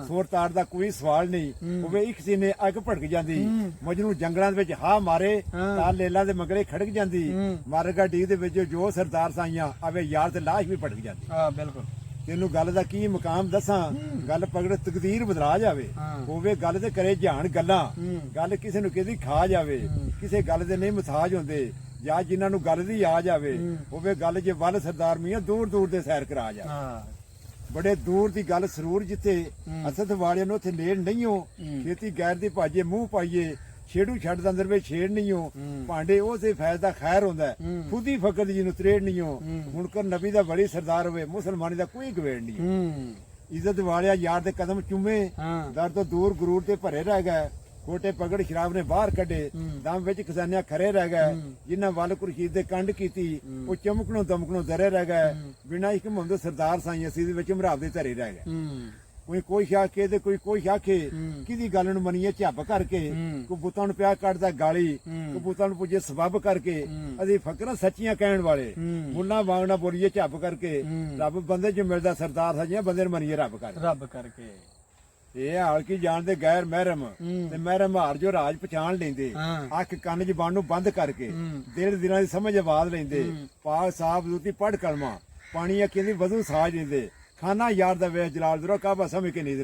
ਸੋਰ ਤਾਰ ਦਾ ਕੋਈ ਸਵਾਲ ਨਹੀਂ ਹੋਵੇ ਇੱਕ ਸੀਨੇ ਅੱਗ ਭੜਕ ਜਾਂਦੀ ਮਜਨੂੰ ਜੰਗਲਾਂ ਦੇ ਵਿੱਚ ਹਾ ਮਾਰੇ ਤਾਂ ਲੇਲਾਂ ਦੇ ਮਗਰੇ ਖੜਕ ਜਾਂਦੀ ਮਾਰਗਾ ਡੀ ਦੇ ਵਿੱਚ ਜੋ ਸਰਦਾਰ ਸਾਈਆਂ ਆਵੇ ਯਾਰ ਤੇ ਲਾਸ਼ ਵੀ ਭੜਕ ਜਾਂਦੀ ਹਾਂ ਬਿਲਕੁਲ ਤੈਨੂੰ ਗੱਲ ਦਾ ਕੀ ਮਕਾਮ ਦੱਸਾਂ ਗੱਲ ਪਕੜ ਤਕਦੀਰ ਬਦਲਾ ਜਾਵੇ ਹੋਵੇ ਗੱਲ ਤੇ ਕਰੇ ਧਿਆਨ ਗੱਲਾਂ ਗੱਲ ਕਿਸੇ ਨੂੰ ਕਿਹਦੀ ਖਾ ਜਾਵੇ ਕਿਸੇ ਗੱਲ ਦੇ ਨਹੀਂ ਮਸਾਜ ਹੁੰਦੇ ਜਾਂ ਜਿਨ੍ਹਾਂ ਨੂੰ ਗੱਲ ਦੀ ਆ ਜਾਵੇ ਹੋਵੇ ਗੱਲ ਜੇ ਵੱਲ ਸਰਦਾਰ ਮੀਆਂ ਦੂਰ ਦੂਰ ਦੇ ਸੈਰ ਕਰਾ ਜਾਵੇ ਬੜੇ ਦੂਰ ਦੀ ਗੱਲ ਸਰੂਰ ਜਿੱਥੇ ਅਸਦ ਵਾਲਿਆਂ ਨੂੰ ਉੱਥੇ ਨੇੜ ਨਹੀਂ ਹੋ ਖੇਤੀ ਗੈਰ ਦੀ ਭਾਜੇ ਮੂੰਹ ਪਾਈਏ ਛੇੜੂ ਛੱਡ ਅੰਦਰ ਵਿੱਚ ਛੇੜ ਨਹੀਂ ਹੋ ਭਾਂਡੇ ਉਸੇ ਫੈਜ਼ ਦਾ ਖੈਰ ਹੁੰਦਾ ਖੁਦੀ ਫਕਰ ਜੀ ਨੂੰ ਤਰੇੜ ਨਹੀਂ ਹੋ ਹੁਣ ਕਰ ਨਬੀ ਦਾ ਬੜੀ ਸਰਦਾਰ ਹੋਵੇ ਮੁਸਲਮਾਨੀ ਦਾ ਕੋਈ ਗਵੇੜ ਨਹੀਂ ਇੱਜ਼ਤ ਵਾਲਿਆ ਯਾਰ ਦੇ ਕਦਮ ਚੁੰਮੇ ਦਰ ਤੋਂ ਦੂਰ ਗਰੂਰ ਤੇ ਭਰੇ ਰਹਿ ਗਏ ਕੋਟੇ ਪਗੜ ਸ਼ਰਾਬ ਨੇ ਬਾਹਰ ਕੱਢੇ ਦਮ ਵਿੱਚ ਖਜ਼ਾਨਿਆਂ ਖਰੇ ਰਹਿ ਗਏ ਜਿਨ੍ਹਾਂ ਵੱਲ ਖੁਰਸ਼ੀਦ ਦੇ ਕੰਡ ਕੀਤੀ ਉਹ ਚਮਕਣੋਂ ਦਮਕਣੋਂ ਦਰੇ ਰਹਿ ਗਏ ਬਿਨਾਂ ਇੱਕ ਮੁਹੰਮਦ ਸਰਦਾਰ ਸਾਈਂ ਅਸੀਂ ਦੇ ਵਿੱਚ ਮਰਾਬ ਦੇ ਧਰੇ ਰਹਿ ਗਏ ਕੋਈ ਸ਼ਾਕੇ ਤੇ ਕੋਈ ਸ਼ਾਕੇ ਕਿਹਦੀ ਗੱਲ ਨੂੰ ਮੰਨੀਏ ਝੱਪ ਕਰਕੇ ਕੋਈ ਬੁੱਤਾਂ ਨੂੰ ਪਿਆ ਕੱਢਦਾ ਗਾਲੀ ਕੋਈ ਬੁੱਤਾਂ ਨੂੰ ਪੁੱਜੇ ਸਬੱਬ ਕਰਕੇ ਅਸੀਂ ਫਕਰਾਂ ਸੱਚੀਆਂ ਕਹਿਣ ਵਾਲੇ ਮੁੱਲਾ ਵਾਂਗਣਾ ਬੋਲੀਏ ਝੱਪ ਕਰਕੇ ਰੱਬ ਬੰਦੇ ਚ ਮਿਲਦਾ ਸਰਦਾਰ ਸਾਈਆਂ ਬੰਦੇ ਨੂੰ ਮੰਨੀਏ ਰੱਬ ਕਰਕੇ ਇਹ ਹਾਲ ਕੀ ਜਾਣਦੇ ਗੈਰ ਮਹਿਰਮ ਤੇ ਮਹਿਰਮ ਹਾਰ ਜੋ ਰਾਜ ਪਛਾਣ ਲੈਂਦੇ ਅੱਖ ਕੰਨ ਜ਼ਬਾਨ ਨੂੰ ਬੰਦ ਕਰਕੇ ਦਿਲ ਦਿਲਾਂ ਦੀ ਸਮਝ ਆਵਾਜ਼ ਲੈਂਦੇ ਪਾਕ ਸਾਫ ਦੂਤੀ ਪੜ ਕਲਮਾ ਪਾਣੀ ਅੱਖਾਂ ਦੀ ਵਜ਼ੂ ਸਾਜ ਲੈਂਦੇ ਖਾਨਾ ਯਾਰ ਦਾ ਵੇਖ ਜਲਾਲ ਦਰੋ ਕਾਬਾ ਸਮਝ ਕੇ ਨੀਂਦ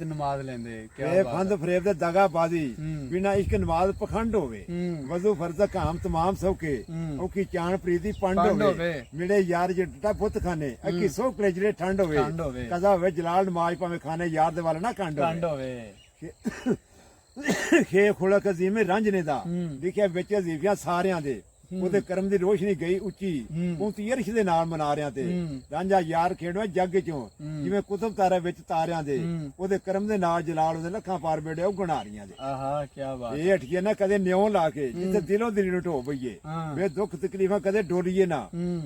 ਨਮਾਜ਼ ਲੈਂਦੇ ਇਹ ਫੰਦ ਫਰੇਬ ਦੇ ਦਗਾਬਾਜ਼ੀ ਬਿਨਾ ਇਸ਼ਕ ਨਮਾਜ਼ ਪਖੰਡ ਹੋਵੇ ਵਜ਼ੂ ਫਰਜ਼ ਕਾਮ ਤਮਾਮ ਸੌਕੇ ਔਖੀ ਚਾਣ ਪ੍ਰੀਤੀ ਪੰਡ ਹੋਵੇ ਮਿਲੇ ਯਾਰ ਜੱਟਾ ਪੁੱਤ ਖਾਨੇ ਅੱਖੀ ਸੋ ਕਲੇਜਰੇ ਠੰਡ ਹੋਵੇ ਕਜ਼ਾ ਹੋਵੇ ਜਲਾਲ ਨਮਾਜ਼ ਭਾਵੇਂ ਖਾਨੇ ਯਾਰ ਦੇ ਵਾਲਾ ਨਾ ਕੰਡ ਹੋਵੇ ਖੇ ਖੁਲਕ ਅਜ਼ੀਮੇ ਰੰਜ ਨੇ ਦਾ ਲਿਖਿਆ ਵਿੱਚ ਅਜ਼ੀਫੀਆਂ ਸਾਰਿਆਂ ਦੇ ਉਹਦੇ ਕਰਮ ਦੀ ਰੋਸ਼ਨੀ ਗਈ ਉੱਚੀ ਉਹ ਤੀਰਸ਼ ਦੇ ਨਾਲ ਮਨਾਰਿਆਂ ਤੇ ਰਾਂਝਾ ਯਾਰ ਖੇਡਵਾ ਜੱਗ ਚੋਂ ਜਿਵੇਂ ਕੁਤਬ ਤਾਰੇ ਵਿੱਚ ਤਾਰਿਆਂ ਦੇ ਉਹਦੇ ਕਰਮ ਦੇ ਨਾਲ ਜਲਾਲ ਉਹਦੇ ਲੱਖਾਂ ਪਾਰ ਬੇੜੇ ਉਹ ਗਣਾਰੀਆਂ ਦੇ। ਆਹਾ ਕੀ ਬਾਤ। ਇਹ ਹਟੀਏ ਨਾ ਕਦੇ ਨਿਉ ਲਾ ਕੇ ਜਿੱਥੇ ਦਿਲੋਂ ਦਿਲ ਨੂੰ ਢੋ ਪਈਏ ਵੇ ਦੁੱਖ ਤਕਲੀਫਾਂ ਕਦੇ ਡੋਲੀਏ ਨਾ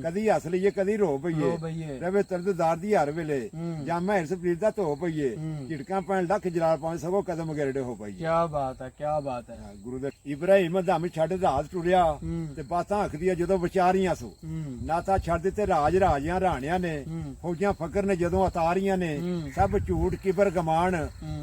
ਕਦੀ ਹੱਸ ਲਈਏ ਕਦੀ ਰੋ ਪਈਏ ਰਵੇ ਤਰਦਦਾਰ ਦੀ ਹਰ ਵੇਲੇ ਜਾਂ ਮੈਂ ਹਿਰਸ ਪ੍ਰੀਤ ਦਾ ਧੋ ਪਈਏ ਝਿੜਕਾਂ ਪੈਣ ਲੱਖ ਜਲਾਲ ਪਾਵੇਂ ਸਗੋਂ ਕਦਮ ਗੇੜੇ ਹੋ ਪਈਏ। ਕੀ ਬਾਤ ਹੈ, ਕੀ ਬਾਤ ਹੈ। ਗੁਰੂ ਦੇ ਇਬਰਾਹਿਮ ਧਮ ਛੱਡ ਰਾਜ ਟੁਰਿਆ ਤੇ ਬਾਤਾਂ ਆਖਦੀਆਂ ਜਦੋਂ ਵਿਚਾਰੀਆਂ ਸੋ ਨਾਤਾ ਛੱਡ ਦਿੱਤੇ ਰਾਜ ਰਾਜਿਆਂ ਰਾਣਿਆਂ ਨੇ ਫੌਜਾਂ ਫਕਰ ਨੇ ਜਦੋਂ ਉਤਾਰੀਆਂ ਨੇ ਸਭ ਝੂਠ ਕਿਬਰ ਗਮਾਨ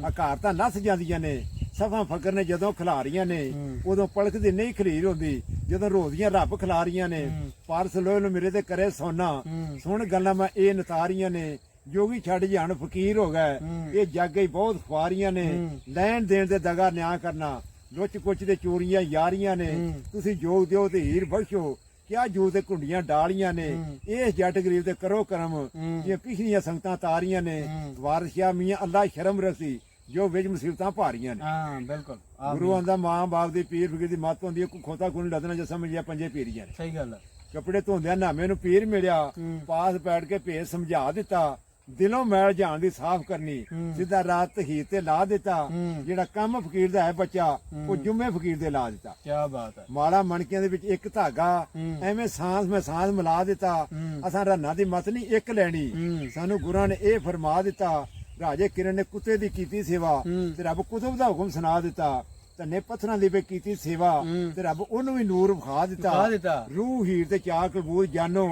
ਹਕਾਰ ਤਾਂ ਨੱਸ ਜਾਂਦੀਆਂ ਨੇ ਸਭਾ ਫਕਰ ਨੇ ਜਦੋਂ ਖਿਲਾਰੀਆਂ ਨੇ ਉਦੋਂ ਪਲਕ ਦੀ ਨਹੀਂ ਖਲੀਰ ਹੁੰਦੀ ਜਦੋਂ ਰੋਦੀਆਂ ਰੱਬ ਖਿਲਾਰੀਆਂ ਨੇ ਪਾਰਸ ਲੋਏ ਨੂੰ ਮੇਰੇ ਤੇ ਕਰੇ ਸੋਨਾ ਸੁਣ ਗੱਲਾਂ ਮੈਂ ਇਹ ਨਤਾਰੀਆਂ ਨੇ ਜੋਗੀ ਛੱਡ ਜਾਣ ਫਕੀਰ ਹੋ ਗਏ ਇਹ ਜੱਗ ਹੀ ਬਹੁਤ ਖੁਆਰੀਆਂ ਨੇ ਲੈਣ ਦੇਣ ਦੇ ਦਗਾ ਨਿਆਂ ਕਰਨਾ ਲੁੱਚ ਕੁੱਚ ਦੇ ਚੋਰੀਆਂ ਯਾਰੀਆਂ ਨੇ ਤੁਸੀਂ ਜੋਗ ਦਿਓ ਤੇ ਹੀਰ ਬਖਸ਼ੋ ਕਿਆ ਜੂ ਤੇ ਕੁੰਡੀਆਂ ਡਾਲੀਆਂ ਨੇ ਇਹ ਜੱਟ ਗਰੀਬ ਤੇ ਕਰੋ ਕਰਮ ਇਹ ਪਿਛਲੀਆਂ ਸੰਗਤਾਂ ਤਾਰੀਆਂ ਨੇ ਵਾਰਿਸ਼ਾ ਮੀਆਂ ਅੱਲਾ ਸ਼ਰਮ ਰਸੀ ਜੋ ਵਿੱਚ ਮੁਸੀਬਤਾਂ ਭਾਰੀਆਂ ਨੇ। ਹਾਂ ਬਿਲਕੁਲ ਗੁਰੂਆਂ ਦਾ ਮਾਂ ਬਾਪ ਦੀ ਪੀਰ ਫਕੀਰ ਦੀ ਮੱਤ ਹੁੰਦੀ ਹੈ ਕੋਈ ਖੋਤਾ ਕੋਈ ਲੱਦਣਾ ਜਿਹਾ ਸਮਝਿਆ ਪੰਜੇ ਪੀਰੀਆਂ ਨੇ। ਸਹੀ ਗੱਲ ਹੈ। ਕੱਪੜੇ ਧੋਂਦਿਆਂ ਨਾਮੇ ਨੂੰ ਪੀਰ ਮਿਲਿਆ ਪਾਸ ਬੈਠ ਕੇ ਭੇਦ ਸਮਝਾ ਦਿੱਤਾ ਦਿਲੋਂ ਮੈਲ ਜਾਣ ਦੀ ਸਾਫ਼ ਕਰਨੀ ਸਿੱਧਾ ਰਾਤ ਤਹੀਰ ਤੇ ਲਾ ਦਿੱਤਾ ਜਿਹੜਾ ਕੰਮ ਫਕੀਰ ਦਾ ਹੈ ਬੱਚਾ ਉਹ ਜੁਮੇ ਫਕੀਰ ਦੇ ਲਾ ਦਿੱਤਾ। ਕੀ ਬਾਤ ਹੈ। ਮਾਲਾ ਮਣਕਿਆਂ ਦੇ ਵਿੱਚ ਇੱਕ ਧਾਗਾ ਐਵੇਂ ਸਾਂਸ ਮੈਂ ਸਾਂਸ ਮਿਲਾ ਦਿੱਤਾ ਅਸਾਂ ਰੰਨਾਂ ਦੀ ਮਤ ਨਹੀਂ ਇੱਕ ਲੈਣੀ ਸਾਨੂੰ ਗੁਰਾਂ ਨੇ ਇਹ ਫਰਮਾ ਦਿੱਤਾ ਰਾਜੇ ਕਿਰਨ ਨੇ ਕੁੱਤੇ ਦੀ ਕੀਤੀ ਸੇਵਾ ਤੇ ਰੱਬ ਕੁਤਬ ਦਾ ਹੁਕਮ ਸੁਣਾ ਦਿੱਤਾ ਧੰਨੇ ਪੱਥਰਾਂ ਦੀ ਵੀ ਕੀਤੀ ਸੇਵਾ ਤੇ ਰੱਬ ਉਹਨੂੰ ਵੀ ਨੂਰ ਵਿਖਾ ਦਿੱਤਾ ਰੂਹ ਹੀਰ ਤੇ ਚਾਕ ਕਬੂਲ ਜਾਨੋ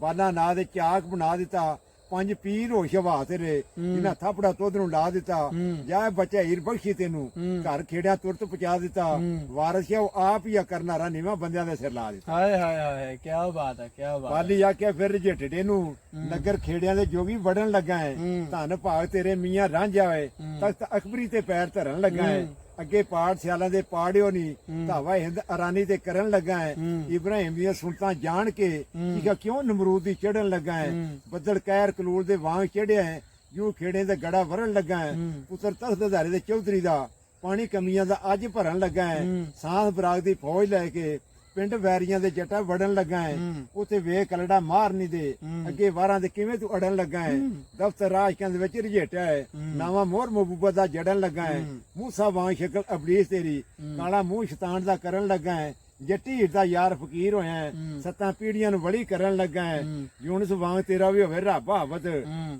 ਬਾਲਾ ਨਾ ਦੇ ਚਾਕ ਬਣਾ ਦਿੱਤਾ ਪੰਜ ਪੀਰ ਹੋ ਸ਼ਵਾ ਤੇਰੇ ਜਿਨ੍ਹਾਂ ਥਾਪੜਾ ਤੋਧ ਨੂੰ ਲਾ ਦਿੱਤਾ ਜਾ ਬੱਚਾ ਹੀਰ ਬਖਸ਼ੀ ਤੈਨੂੰ ਘਰ ਖੇੜਿਆ ਤੁਰਤ ਪਹੁੰਚਾ ਦਿੱਤਾ ਵਾਰਿਸ ਉਹ ਆਪ ਹੀ ਕਰਨਾਰਾ ਨੀਵਾਂ ਬੰਦਿਆਂ ਦੇ ਸਿਰ ਲਾ ਦਿੱਤਾ। ਹਾਏ ਹਾਏ ਹਾਏ ਕੀ ਬਾਤ ਹੈ, ਕੀ ਬਾਤ। ਬਾਲੀ ਆਖਿਆ ਫਿਰ ਜੇਠੜੇ ਨੂੰ ਨਗਰ ਖੇੜਿਆਂ ਦੇ ਜੋਗੀ ਵੜਨ ਲੱਗਾ ਹੈ ਧੰਨ ਭਾਗ ਤੇਰੇ ਮੀਆਂ ਰਾਂਝਾ ਹੋਏ ਤਖਤ ਅਕਬਰੀ ਤੇ ਪੈਰ ਧਰਨ ਲੱਗਾ ਹੈ ਅੱਗੇ ਪਾਠ ਸਿਆਲਾਂ ਦੇ ਪਾੜਿਓ ਨਹੀਂ ਧਾਵਾ ਹਿੰਦ ਅਰਾਨੀ ਤੇ ਕਰਨ ਲੱਗਾ ਹੈ ਇਬਰਾਹਿਮ ਦੀਆਂ ਸੁਣਤਾਂ ਜਾਣ ਕੇ ਕਿਹਾ ਕਿਉਂ ਨਮਰੂਦ ਦੀ ਚੜਨ ਲੱਗਾ ਹੈ ਬੱਦਲ ਕਹਿਰ ਕਲੂਲ ਦੇ ਵਾਂਗ ਚੜਿਆ ਹੈ ਯੂ ਖੇੜੇ ਦੇ ਗੜਾ ਵਰਨ ਲੱਗਾ ਹੈ ਪੁੱਤਰ ਤਖਤ ਧਾਰੇ ਦੇ ਚੌਧਰੀ ਦਾ ਪਾਣੀ ਕਮੀਆਂ ਦਾ ਅੱਜ ਭਰਨ ਲੱਗਾ ਹੈ ਸਾਂਸ ਬਰਾਗ ਦੀ ਫੌਜ ਲੈ ਕੇ ਪਿੰਡ ਵੈਰੀਆਂ ਦੇ ਜੱਟਾ ਵੜਨ ਲੱਗਾ ਹੈ ਉਥੇ ਵੇਖ ਕਲੜਾ ਮਾਰ ਨਹੀਂ ਦੇ ਅੱਗੇ ਵਾਰਾਂ ਦੇ ਕਿਵੇਂ ਤੂੰ ਅੜਨ ਲੱਗਾ ਹੈ ਦਫ਼ਤਰ ਰਾਜਕਾਂ ਦੇ ਵਿੱਚ ਰਜੇਟਾ ਹੈ ਨਾਵਾ ਮੋਹਰ ਮਹਬੂਬਾ ਦਾ ਜੜਨ ਲੱਗਾ ਹੈ ਮੂਸਾ ਵਾਂ ਸ਼ਕਲ ਅਬਲੀਸ ਤੇਰੀ ਕਾਲਾ ਮੂੰਹ ਸ਼ੈਤਾਨ ਦਾ ਕਰਨ ਲੱਗਾ ਹੈ ਜੱਟੀ ਦਾ ਯਾਰ ਫਕੀਰ ਹੋਇਆ ਹੈ ਸੱਤਾਂ ਪੀੜੀਆਂ ਨੂੰ ਵੜੀ ਕਰਨ ਲੱਗਾ ਹੈ ਯੂਨਸ ਵਾਂਗ ਤੇਰਾ ਵੀ ਹੋਵੇ ਰੱਬ ਹਾਵਤ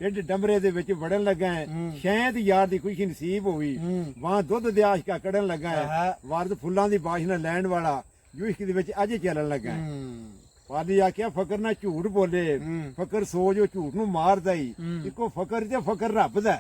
ਢਿੱਡ ਡੰਬਰੇ ਦੇ ਵਿੱਚ ਵੜਨ ਲੱਗਾ ਹੈ ਸ਼ੈਦ ਯਾਰ ਦੀ ਖੁਸ਼ੀ ਨਸੀਬ ਹੋਈ ਵਾਂ ਦੁੱਧ ਦੇ ਆਸ਼ਕਾ ਕੱਢਣ ਲੱਗਾ ਹੈ ਵਰਦ ਫੁੱਲਾਂ ਦੀ ਬਾਸ਼ਨਾ ਲੈਣ ਵਾਲਾ ਯੂਸ਼ਕ ਦੇ ਵਿੱਚ ਅੱਜ ਚੱਲਣ ਲੱਗਾ ਹੈ ਪਾਲੀ ਆਖਿਆ ਫਕਰ ਨਾ ਝੂਠ ਬੋਲੇ ਫਕਰ ਸੋਚ ਉਹ ਝੂਠ ਨੂੰ ਮਾਰਦਾ ਹੀ ਇੱਕੋ ਫਕਰ ਤੇ ਫਕਰ ਰੱਬ ਦਾ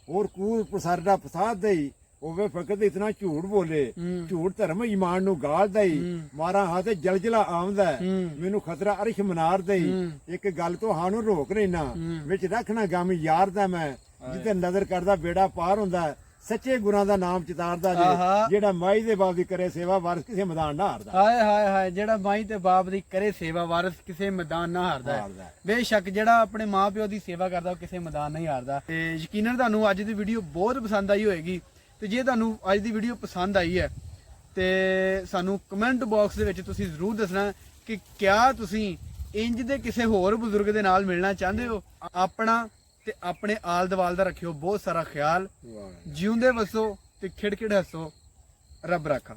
ਹੋਰ ਕੂਰ ਪ੍ਰਸਾਰਦਾ ਫਸਾਦ ਦਾ ਹੀ ਹੋਵੇ ਫਕਰ ਤੇ ਇਤਨਾ ਝੂਠ ਬੋਲੇ ਝੂਠ ਧਰਮ ਈਮਾਨ ਨੂੰ ਗਾਲਦਾ ਹੀ ਮਾਰਾ ਹੱਥ ਜਲਜਲਾ ਆਉਂਦਾ ਮੈਨੂੰ ਖਤਰਾ ਅਰਸ਼ ਮਨਾਰ ਦਾ ਹੀ ਇੱਕ ਗੱਲ ਤੋਂ ਹਾਂ ਨੂੰ ਰੋਕ ਲੈਣਾ ਵਿੱਚ ਰੱਖਣਾ ਗਮ ਯਾਰ ਦਾ ਮੈਂ ਜਿੱਤੇ ਨਜ਼ਰ ਕਰਦਾ ਬੇੜਾ ਪਾਰ ਹੁੰਦਾ ਸੱਚੇ ਗੁਰਾਂ ਦਾ ਨਾਮ ਚਿਤਾਰਦਾ ਜਿਹੜਾ ਮਾਈ ਦੇ ਬਾਪ ਦੀ ਕਰੇ ਸੇਵਾ ਵਾਰਿਸ ਕਿਸੇ ਮੈਦਾਨ ਨਾ ਹਾਰਦਾ। ਹਾਏ ਹਾਏ ਹਾਏ ਜਿਹੜਾ ਮਾਈ ਤੇ ਬਾਪ ਦੀ ਕਰੇ ਸੇਵਾ ਵਾਰਿਸ ਕਿਸੇ ਮੈਦਾਨ ਨਾ ਹਾਰਦਾ ਬੇਸ਼ੱਕ ਜਿਹੜਾ ਆਪਣੇ ਮਾਪਿਓ ਦੀ ਸੇਵਾ ਕਰਦਾ ਉਹ ਕਿਸੇ ਮੈਦਾਨ ਨਹੀਂ ਹਾਰਦਾ। ਤੇ ਯਕੀਨਨ ਤੁਹਾਨੂੰ ਅੱਜ ਦੀ ਵੀਡੀਓ ਬਹੁਤ ਪਸੰਦ ਆਈ ਹੋਏਗੀ ਤੇ ਜੇ ਤੁਹਾਨੂੰ ਅੱਜ ਦੀ ਵੀਡੀਓ ਪਸੰਦ ਆਈ ਹੈ ਤੇ ਸਾਨੂੰ ਕਮੈਂਟ ਬਾਕਸ ਦੇ ਵਿੱਚ ਤੁਸੀਂ ਜ਼ਰੂਰ ਦੱਸਣਾ ਕਿ ਕਿਆ ਤੁਸੀਂ ਇੰਜ ਦੇ ਕਿਸੇ ਹੋਰ ਬਜ਼ੁਰਗ ਦੇ ਨਾਲ ਮਿਲਣਾ ਚਾਹੁੰਦੇ ਹੋ। ਆਪਣਾ ਤੇ ਆਪਣੇ ਆਲ ਦੁਆਲ ਦਾ ਰੱਖਿਓ ਬਹੁਤ ਸਾਰਾ ਖਿਆਲ। ਜਿਉਂਦੇ ਵਸੋ ਤੇ ਖਿੜ ਖਿੜ ਹੱਸੋ। ਰੱਬ ਰਾਖਾ।